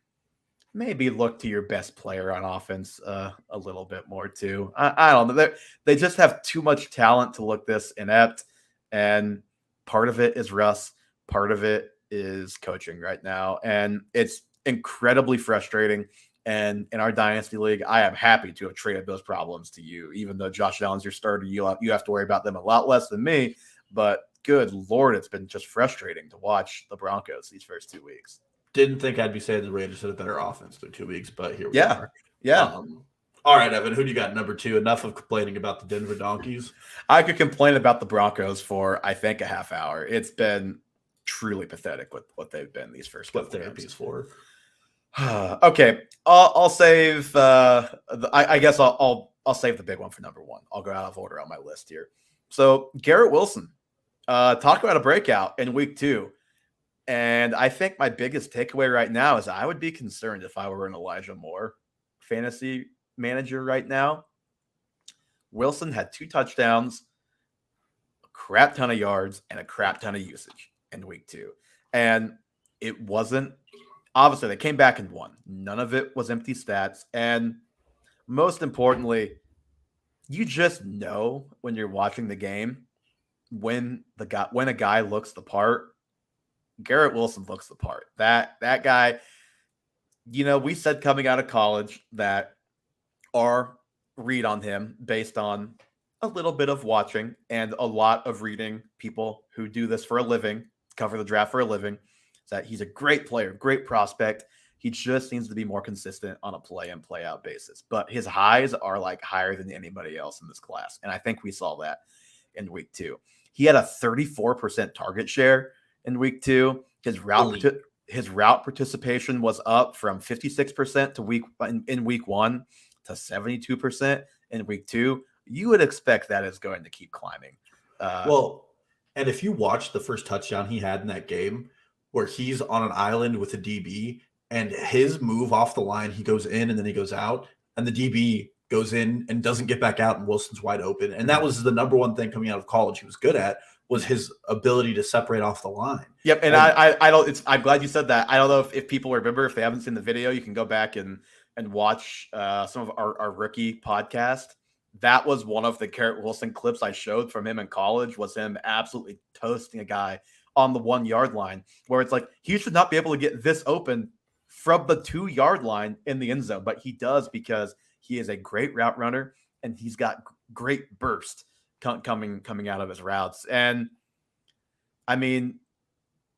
maybe look to your best player on offense a little bit more too. I don't know. They just have too much talent to look this inept. And part of it is Russ. Part of it is coaching right now. And it's incredibly frustrating. And in our Dynasty League, I am happy to have traded those problems to you. Even though Josh Allen's your starter, you have to worry about them a lot less than me. But good Lord, it's been just frustrating to watch the Broncos these first 2 weeks. Didn't think I'd be saying the Raiders had a better offense through 2 weeks, but here we are. Yeah. All right, Evan, who do you got number 2? Enough of complaining about the Denver Donkeys. I could complain about the Broncos for, I think, a half hour. It's been truly pathetic with what they've been these first couple therapy is for. Okay, I'll save. I guess I'll save the big one for number 1. I'll go out of order on my list here. So Garrett Wilson, talk about a breakout in week 2. And I think my biggest takeaway right now is I would be concerned if I were an Elijah Moore fantasy manager right now. Wilson had 2 touchdowns, a crap ton of yards, and a crap ton of usage in week 2. And it wasn't, obviously they came back and won. None of it was empty stats. And most importantly, you just know when you're watching the game when a guy looks the part. Garrett Wilson looks the part. That guy, we said coming out of college that our read on him, based on a little bit of watching and a lot of reading people who do this for a living, cover the draft for a living, is that he's a great player, great prospect. He just needs to be more consistent on a play in, play out basis. But his highs are like higher than anybody else in this class. And I think we saw that in week 2. He had a 34% target share in week 2. His route participation was up from 56% in week 1 to 72% in week 2. You would expect that is going to keep climbing. And if you watch the first touchdown he had in that game, where he's on an island with a DB, and his move off the line, he goes in and then he goes out, and the DB goes in and doesn't get back out, and Wilson's wide open. And that was the number one thing coming out of college he was good at, was his ability to separate off the line. Yep. And I don't, I'm glad you said that. I don't know if people remember, if they haven't seen the video, you can go back and watch some of our rookie podcast. That was one of the Garrett Wilson clips I showed from him in college, was him absolutely toasting a guy on the 1 yard line, where it's like, he should not be able to get this open from the 2 yard line in the end zone, but he does, because he is a great route runner and he's got great burst coming out of his routes. And I mean,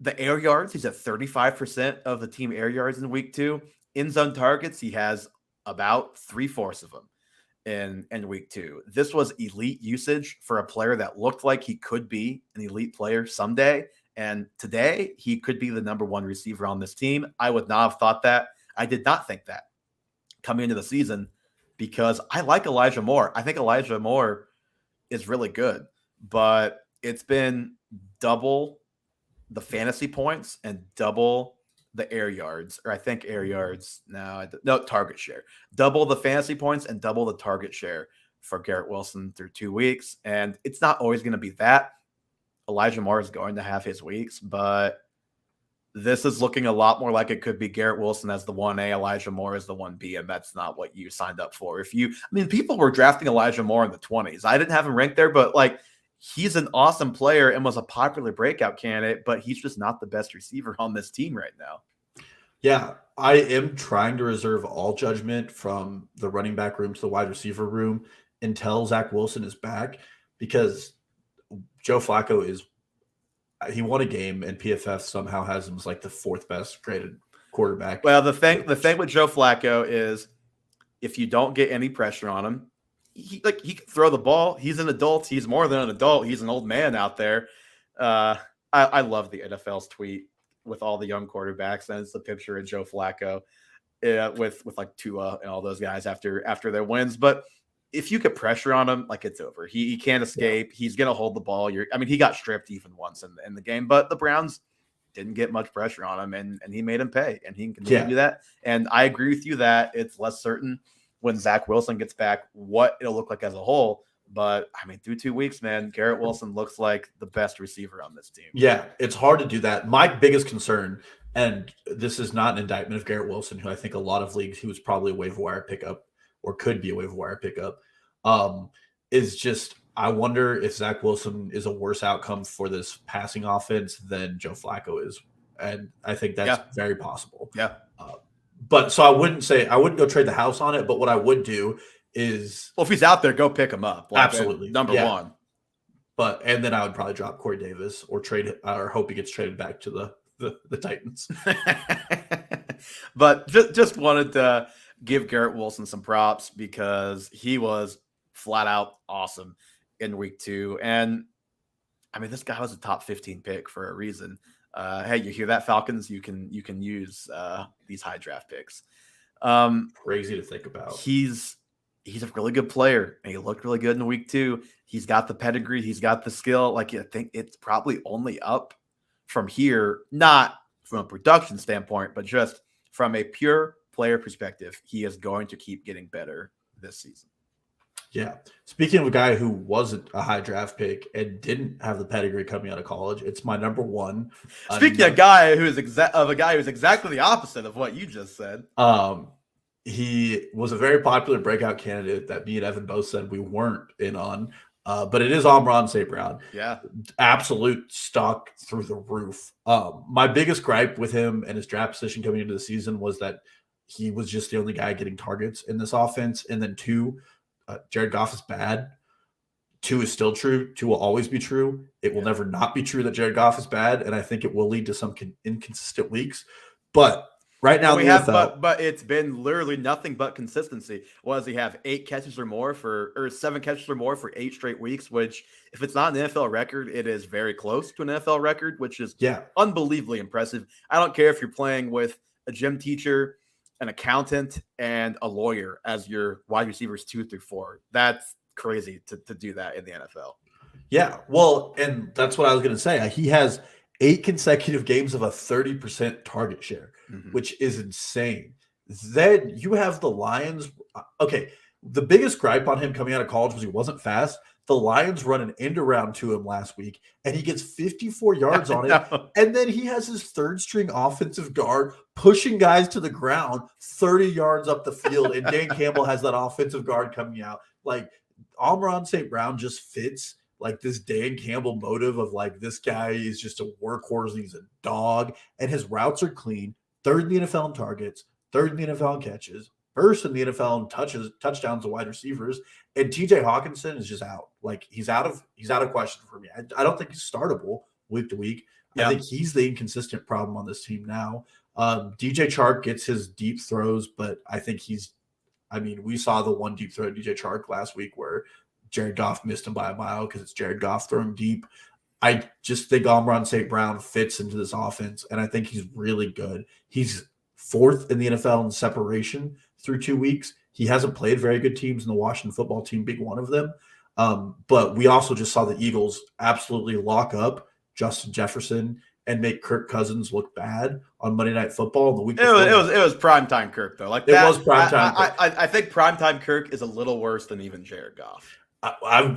the air yards, he's at 35% of the team air yards in week 2. In zone targets, he has about 3/4 of them in week 2. This was elite usage for a player that looked like he could be an elite player someday. And today he could be the number 1 receiver on this team. I would not have thought that. I did not think that coming into the season, because I like Elijah Moore. I think Elijah Moore is really good, but it's been double the fantasy points and double the air yards, or I think air yards now. No, target share. Double the fantasy points and double the target share for Garrett Wilson through 2 weeks. And it's not always going to be that. Elijah Moore is going to have his weeks, but this is looking a lot more like it could be Garrett Wilson as the 1A, Elijah Moore as the 1B, and that's not what you signed up for. People were drafting Elijah Moore in the 20s. I didn't have him ranked there, but like, he's an awesome player and was a popular breakout candidate, but he's just not the best receiver on this team right now. Yeah, I am trying to reserve all judgment from the running back room to the wide receiver room until Zach Wilson is back, because Joe Flacco he won a game, and PFF somehow has him as like the 4th best graded quarterback. Well, the thing with Joe Flacco is, if you don't get any pressure on him, he can throw the ball. He's an adult. He's more than an adult. He's an old man out there. I love the NFL's tweet with all the young quarterbacks, and it's the picture of Joe Flacco with like Tua and all those guys after their wins. But if you get pressure on him, like, it's over. He can't escape. He's going to hold the ball. He got stripped even once in the game, but the Browns didn't get much pressure on him, and he made him pay, and he can continue to do that. And I agree with you that it's less certain when Zach Wilson gets back what it'll look like as a whole. But, through 2 weeks, man, Garrett Wilson looks like the best receiver on this team. Yeah, it's hard to do that. My biggest concern, and this is not an indictment of Garrett Wilson, who I think a lot of leagues, he was probably a waiver wire pickup, or could be a waiver wire pickup, is just, I wonder if Zach Wilson is a worse outcome for this passing offense than Joe Flacco is. And I think that's very possible. Yeah. But so I wouldn't go trade the house on it, but what I would do is, well, if he's out there, go pick him up. Absolutely. Number one. And then I would probably drop Corey Davis or hope he gets traded back to the Titans. But just wanted to give Garrett Wilson some props, because he was flat out awesome in week 2. And this guy was a top 15 pick for a reason. Hey, you hear that, Falcons? You can use these high draft picks. Crazy to think about. He's a really good player, and he looked really good in week 2. He's got the pedigree. He's got the skill. I think it's probably only up from here, not from a production standpoint, but just from a pure player perspective. He is going to keep getting better this season. Yeah. Speaking of a guy who wasn't a high draft pick and didn't have the pedigree coming out of college, it's my number one. Speaking of a guy who's exactly the opposite of what you just said. He was a very popular breakout candidate that me and Evan both said we weren't in on. But it is Amon St. Brown. Yeah. Absolute stock through the roof. My biggest gripe with him and his draft position coming into the season was that he was just the only guy getting targets in this offense. And then 2, Jared Goff is bad. 2 is still true. 2 will always be true. It will never not be true that Jared Goff is bad, and I think it will lead to some inconsistent weeks. But right now, but it's been literally nothing but consistency. What does he have? 8 catches or more or 7 catches or more for 8 straight weeks, which, if it's not an NFL record, it is very close to an NFL record, which is unbelievably impressive. I don't care if you're playing with a gym teacher, an accountant, and a lawyer as your wide receivers 2 through 4. That's crazy to do that in the NFL. Yeah, well, and that's what I was going to say. He has 8 consecutive games of a 30% target share, which is insane. Then you have the Lions. Okay, the biggest gripe on him coming out of college was he wasn't fast. The Lions run an end around to him last week, and he gets 54 yards on it. And then he has his 3rd string offensive guard pushing guys to the ground 30 yards up the field, and Dan Campbell has that offensive guard coming out. Like, Amon St. Brown just fits like this Dan Campbell motive of like, this guy is just a workhorse. He's a dog, and his routes are clean. 3rd in the NFL in targets, 3rd in the NFL in catches, 1st in the NFL in touchdowns to wide receivers. And TJ Hawkinson is just out. Like, he's out of question for me. I don't think he's startable week to week. Yeah. I think he's the inconsistent problem on this team now. DJ Chark gets his deep throws, but I think we saw the one deep throw to DJ Chark last week where Jared Goff missed him by a mile because it's Jared Goff throwing deep. I just think Amon St. Brown fits into this offense, and I think he's really good. He's 4th in the NFL in separation through 2 weeks. He hasn't played very good teams, in the Washington football team being one of them. But we also just saw the Eagles absolutely lock up Justin Jefferson and make Kirk Cousins look bad on Monday Night Football the week It was primetime Kirk though. Like it that, was primetime Kirk. I think primetime Kirk is a little worse than even Jared Goff.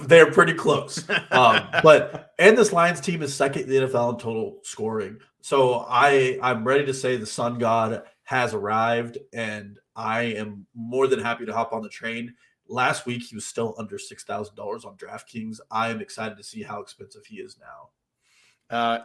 They're pretty close. And this Lions team is second in the NFL in total scoring. So I'm ready to say the sun god has arrived, and I am more than happy to hop on the train. Last week, he was still under $6,000 on DraftKings. I am excited to see how expensive he is now.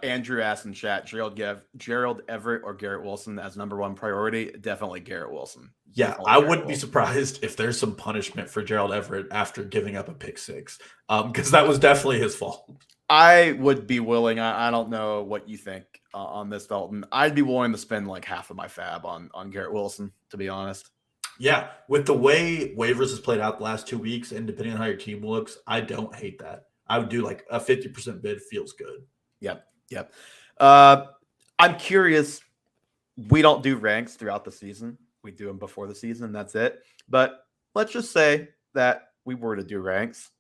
Andrew asked in chat, Gerald Everett or Garrett Wilson as number one priority? Definitely Garrett Wilson. Yeah, Definitely I wouldn't be surprised if there's some punishment for Gerald Everett after giving up a pick six, because that was definitely his fault. I would be willing. I don't know what you think on this, Dalton. I'd be willing to spend like half of my fab on Garrett Wilson, to be honest. Yeah, with the way waivers has played out the last 2 weeks, and depending on how your team looks, I don't hate that. I would do like a 50% bid. Feels good. Yep. I'm curious. We don't do ranks throughout the season. We do them before the season. That's it. But let's just say that we were to do ranks.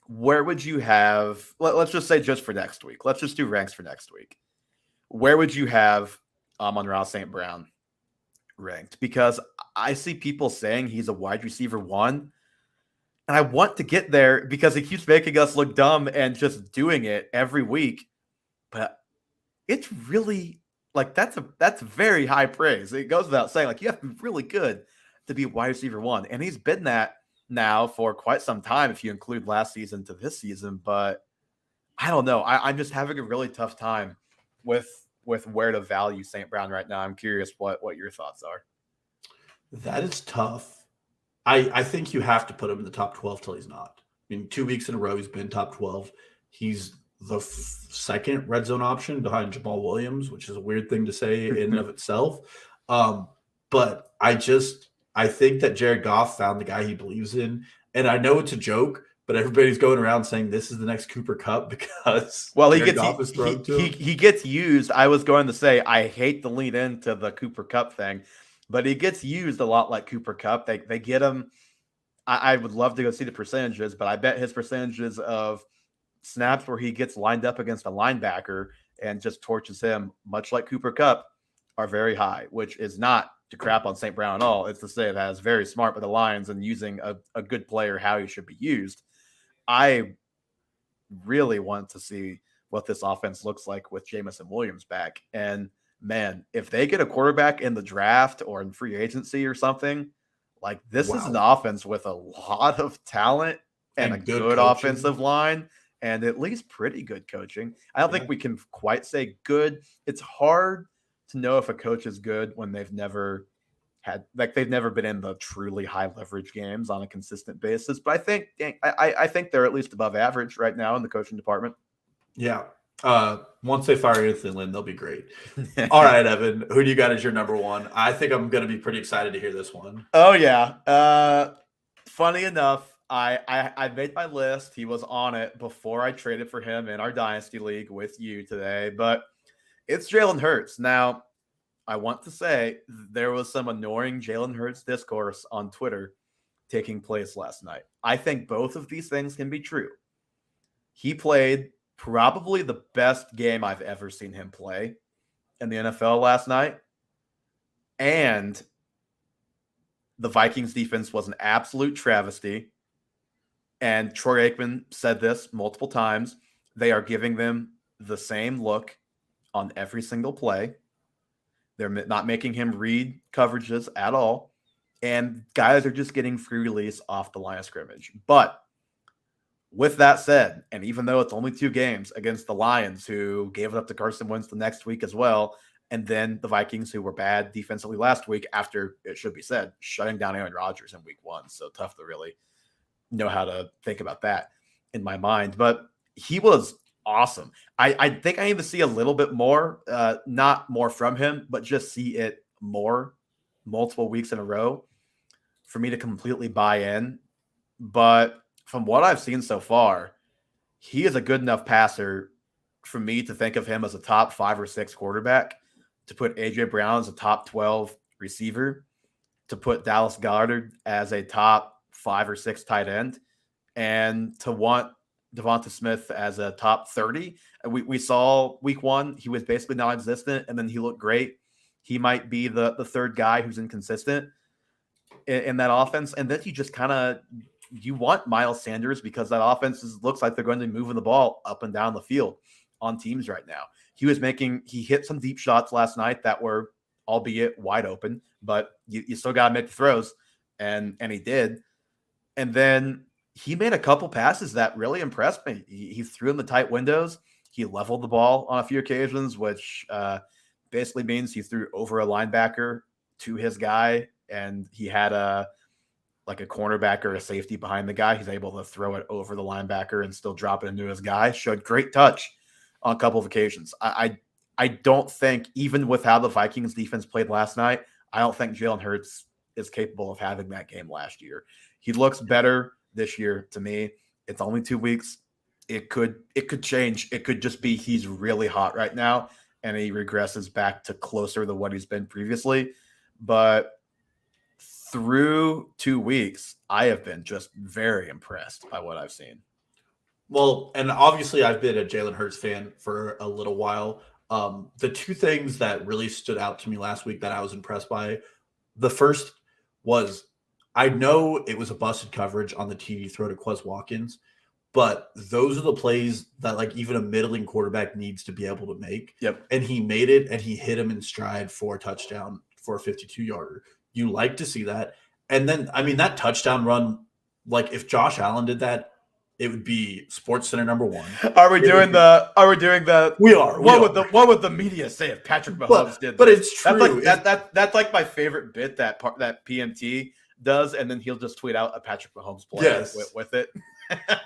Where would you have, let's just say just for next week. Let's just do ranks for next week. Where would you have Amon-Ra St. Brown ranked? Because I see people saying he's a wide receiver 1. And I want to get there because he keeps making us look dumb and just doing it every week. But it's really like that's very high praise. It goes without saying, like you have to be really good to be wide receiver 1. And he's been that now for quite some time if you include last season to this season. But I don't know. I'm just having a really tough time with where to value St. Brown right now. I'm curious what your thoughts are. That is tough. I think you have to put him in the top 12 till he's not. I mean, 2 weeks in a row, he's been top 12. He's the second red zone option behind Jamal Williams, which is a weird thing to say in and of itself. But I think that Jared Goff found the guy he believes in. And I know it's a joke, but everybody's going around saying this is the next Cooper Kupp because he gets used. I was going to say I hate to lean into the Cooper Kupp thing, but he gets used a lot like Cooper Kupp. They get him. I would love to go see the percentages, but I bet his percentages of snaps where he gets lined up against a linebacker and just torches him, much like Cooper Kupp, are very high, which is not to crap on St. Brown at all. It's to say that is very smart with the Lions and using a good player how he should be used. I really want to see what this offense looks like with Jamison Williams back. And man, if they get a quarterback in the draft or in free agency or something, like this is an offense with a lot of talent and a good offensive line and at least pretty good coaching. I don't think we can quite say good. It's hard to know if a coach is good when they've never been in the truly high leverage games on a consistent basis. But I think they're at least above average right now in the coaching department. Yeah. Once they fire Anthony Lynn, they'll be great. All right, Evan, who do you got as your number one? I think I'm going to be pretty excited to hear this one. Oh yeah. Funny enough, I made my list. He was on it before I traded for him in our Dynasty League with you today, but it's Jalen Hurts. Now, I want to say there was some annoying Jalen Hurts discourse on Twitter taking place last night. I think both of these things can be true. He played probably the best game I've ever seen him play in the NFL last night. And the Vikings defense was an absolute travesty. And Troy Aikman said this multiple times. They are giving them the same look on every single play. They're not making him read coverages at all. And guys are just getting free release off the line of scrimmage. But with that said, and even though it's only 2 games against the Lions, who gave it up to Carson Wentz the next week as well, and then the Vikings, who were bad defensively last week after, it should be said, shutting down Aaron Rodgers in week 1. So tough to really know how to think about that in my mind. But he was awesome. I think I need to see a little bit more, not more from him, but just see it more multiple weeks in a row for me to completely buy in. But from what I've seen so far, he is a good enough passer for me to think of him as a top 5 or 6 quarterback, to put AJ Brown as a top 12 receiver, to put Dallas Goedert as a top 5 or 6 tight end, and to want Devonta Smith as a top 30. We saw week 1, he was basically non-existent, and then he looked great. He might be the third guy who's inconsistent in that offense. And then you want Miles Sanders because that offense looks like they're going to be moving the ball up and down the field on teams right now. He hit some deep shots last night that were, albeit wide open, but you still got to make the throws. And he did. And then he made a couple passes that really impressed me. He threw in the tight windows. He leveled the ball on a few occasions, which basically means he threw over a linebacker to his guy, and he had a cornerback or a safety behind the guy. He's able to throw it over the linebacker and still drop it into his guy. Showed great touch on a couple of occasions. I don't think, even with how the Vikings defense played last night, I don't think Jalen Hurts is capable of having that game last year. He looks better this year to me. It's only 2 weeks. It could change. It could just be he's really hot right now and he regresses back to closer to what he's been previously. But through 2 weeks, I have been just very impressed by what I've seen. Well, and obviously I've been a Jalen Hurts fan for a little while. The two things that really stood out to me last week that I was impressed by, the first was, I know it was a busted coverage on the TV throw to Quez Watkins, but those are the plays that like even a middling quarterback needs to be able to make. Yep. And he made it, and he hit him in stride for a touchdown for a 52-yarder. You like to see that. And then, I mean, that touchdown run, like if Josh Allen did that, it would be Sports Center #1. Are we doing the? We are. What would the media say if Patrick Mahomes did? But it's true. That's like my favorite bit that PMT does, and then he'll just tweet out a Patrick Mahomes play with it.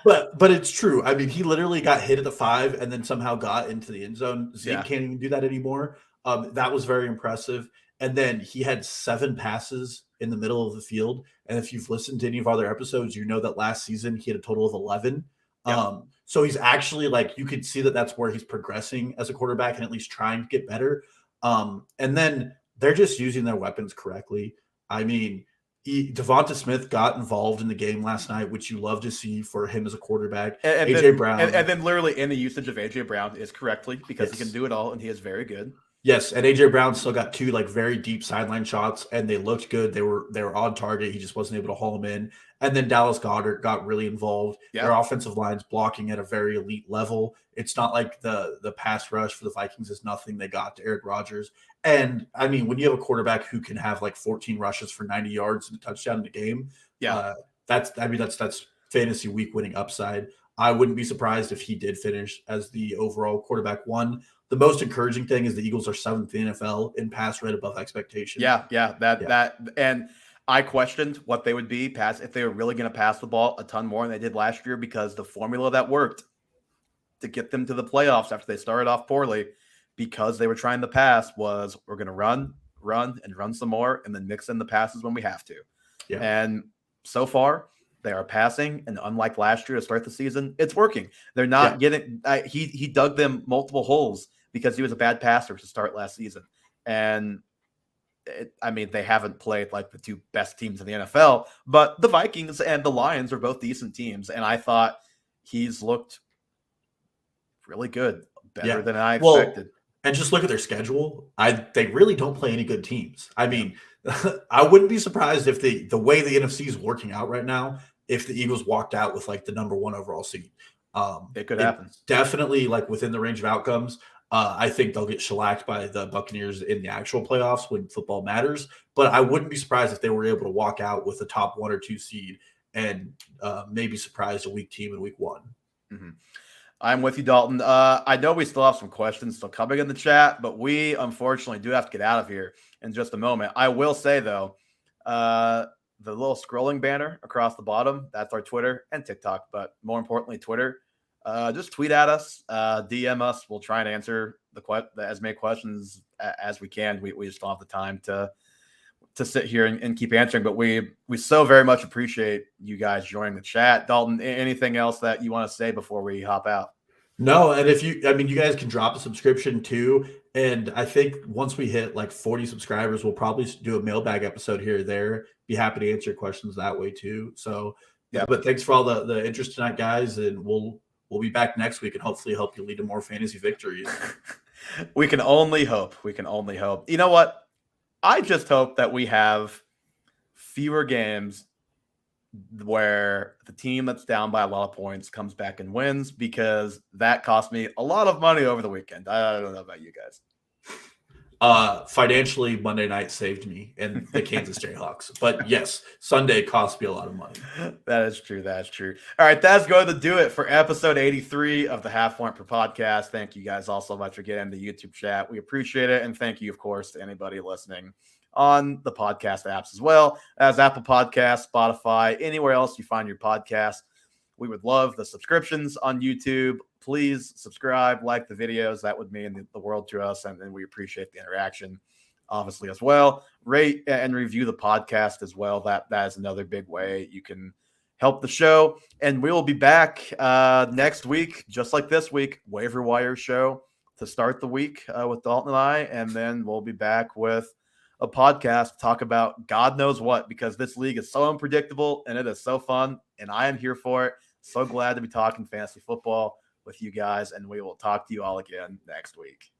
but it's true. I mean, he literally got hit at the 5 and then somehow got into the end zone. Zeke can't even do that anymore. That was very impressive. And then he had 7 passes in the middle of the field. And if you've listened to any of our other episodes, you know that last season he had a total of 11. Yep. So he's actually like, you could see that that's where he's progressing as a quarterback and at least trying to get better. And then they're just using their weapons correctly. I mean, Devonta Smith got involved in the game last night, which you love to see for him as a quarterback. And AJ Brown. And then literally in the usage of AJ Brown is correctly because he can do it all and he is very good. Yes, and AJ Brown still got 2 like very deep sideline shots, and they looked good. They were on target. He just wasn't able to haul them in. And then Dallas Goedert got really involved. Yeah. Their offensive line's blocking at a very elite level. It's not like the pass rush for the Vikings is nothing. They got to Eric Rodgers. And I mean, when you have a quarterback who can have like 14 rushes for 90 yards and a touchdown in the game, that's fantasy week winning upside. I wouldn't be surprised if he did finish as the overall quarterback 1. The most encouraging thing is the Eagles are 7th in the NFL in pass rate above expectation. That and I questioned what they would be if they were really going to pass the ball a ton more than they did last year, because the formula that worked to get them to the playoffs after they started off poorly, because they were trying to pass, was we're going to run some more and then mix in the passes when we have to. Yeah. And so far they are passing, and unlike last year to start the season, it's working. They're not getting he dug them multiple holes because he was a bad passer to start last season. And they haven't played like the 2 best teams in the NFL, but the Vikings and the Lions are both decent teams. And I thought he's looked really good, better than I expected. And just look at their schedule. They really don't play any good teams. I mean, I wouldn't be surprised if the way the NFC is working out right now, if the Eagles walked out with like the #1 overall seed. It could happen. Definitely like within the range of outcomes. I think they'll get shellacked by the Buccaneers in the actual playoffs when football matters. But I wouldn't be surprised if they were able to walk out with a top 1 or 2 seed and maybe surprise a weak team in week 1. Mm-hmm. I'm with you, Dalton. I know we still have some questions still coming in the chat, but we unfortunately do have to get out of here in just a moment. I will say, though, the little scrolling banner across the bottom, that's our Twitter and TikTok, but more importantly, Twitter. Just tweet at us, DM us. We'll try and answer as many questions as we can. We just don't have the time to sit here and keep answering, but we so very much appreciate you guys joining the chat. Dalton, anything else that you want to say before we hop out? No, and you guys can drop a subscription too. And I think once we hit like 40 subscribers, we'll probably do a mailbag episode here or there. Be happy to answer questions that way too. So yeah, but thanks for all the interest tonight, guys, and we'll we'll be back next week and hopefully help you lead to more fantasy victories. We can only hope. We can only hope. You know what? I just hope that we have fewer games where the team that's down by a lot of points comes back and wins, because that cost me a lot of money over the weekend. I don't know about you guys. Financially, Monday night saved me and the Kansas Jayhawks. But yes, Sunday cost me a lot of money. That is true. That's true. All right, that's going to do it for episode 83 of the Half Point Per Podcast. Thank you guys all so much for getting the YouTube chat. We appreciate it. And thank you, of course, to anybody listening on the podcast apps as well as Apple Podcasts, Spotify, anywhere else you find your podcast. We would love the subscriptions on YouTube. Please subscribe, like the videos. That would mean the world to us, and we appreciate the interaction, obviously, as well. Rate and review the podcast as well. That is another big way you can help the show. And we will be back next week, just like this week, waiver wire show to start the week with Dalton and I, and then we'll be back with a podcast to talk about God knows what, because this league is so unpredictable and it is so fun, and I am here for it. So glad to be talking fantasy football with you guys, and we will talk to you all again next week.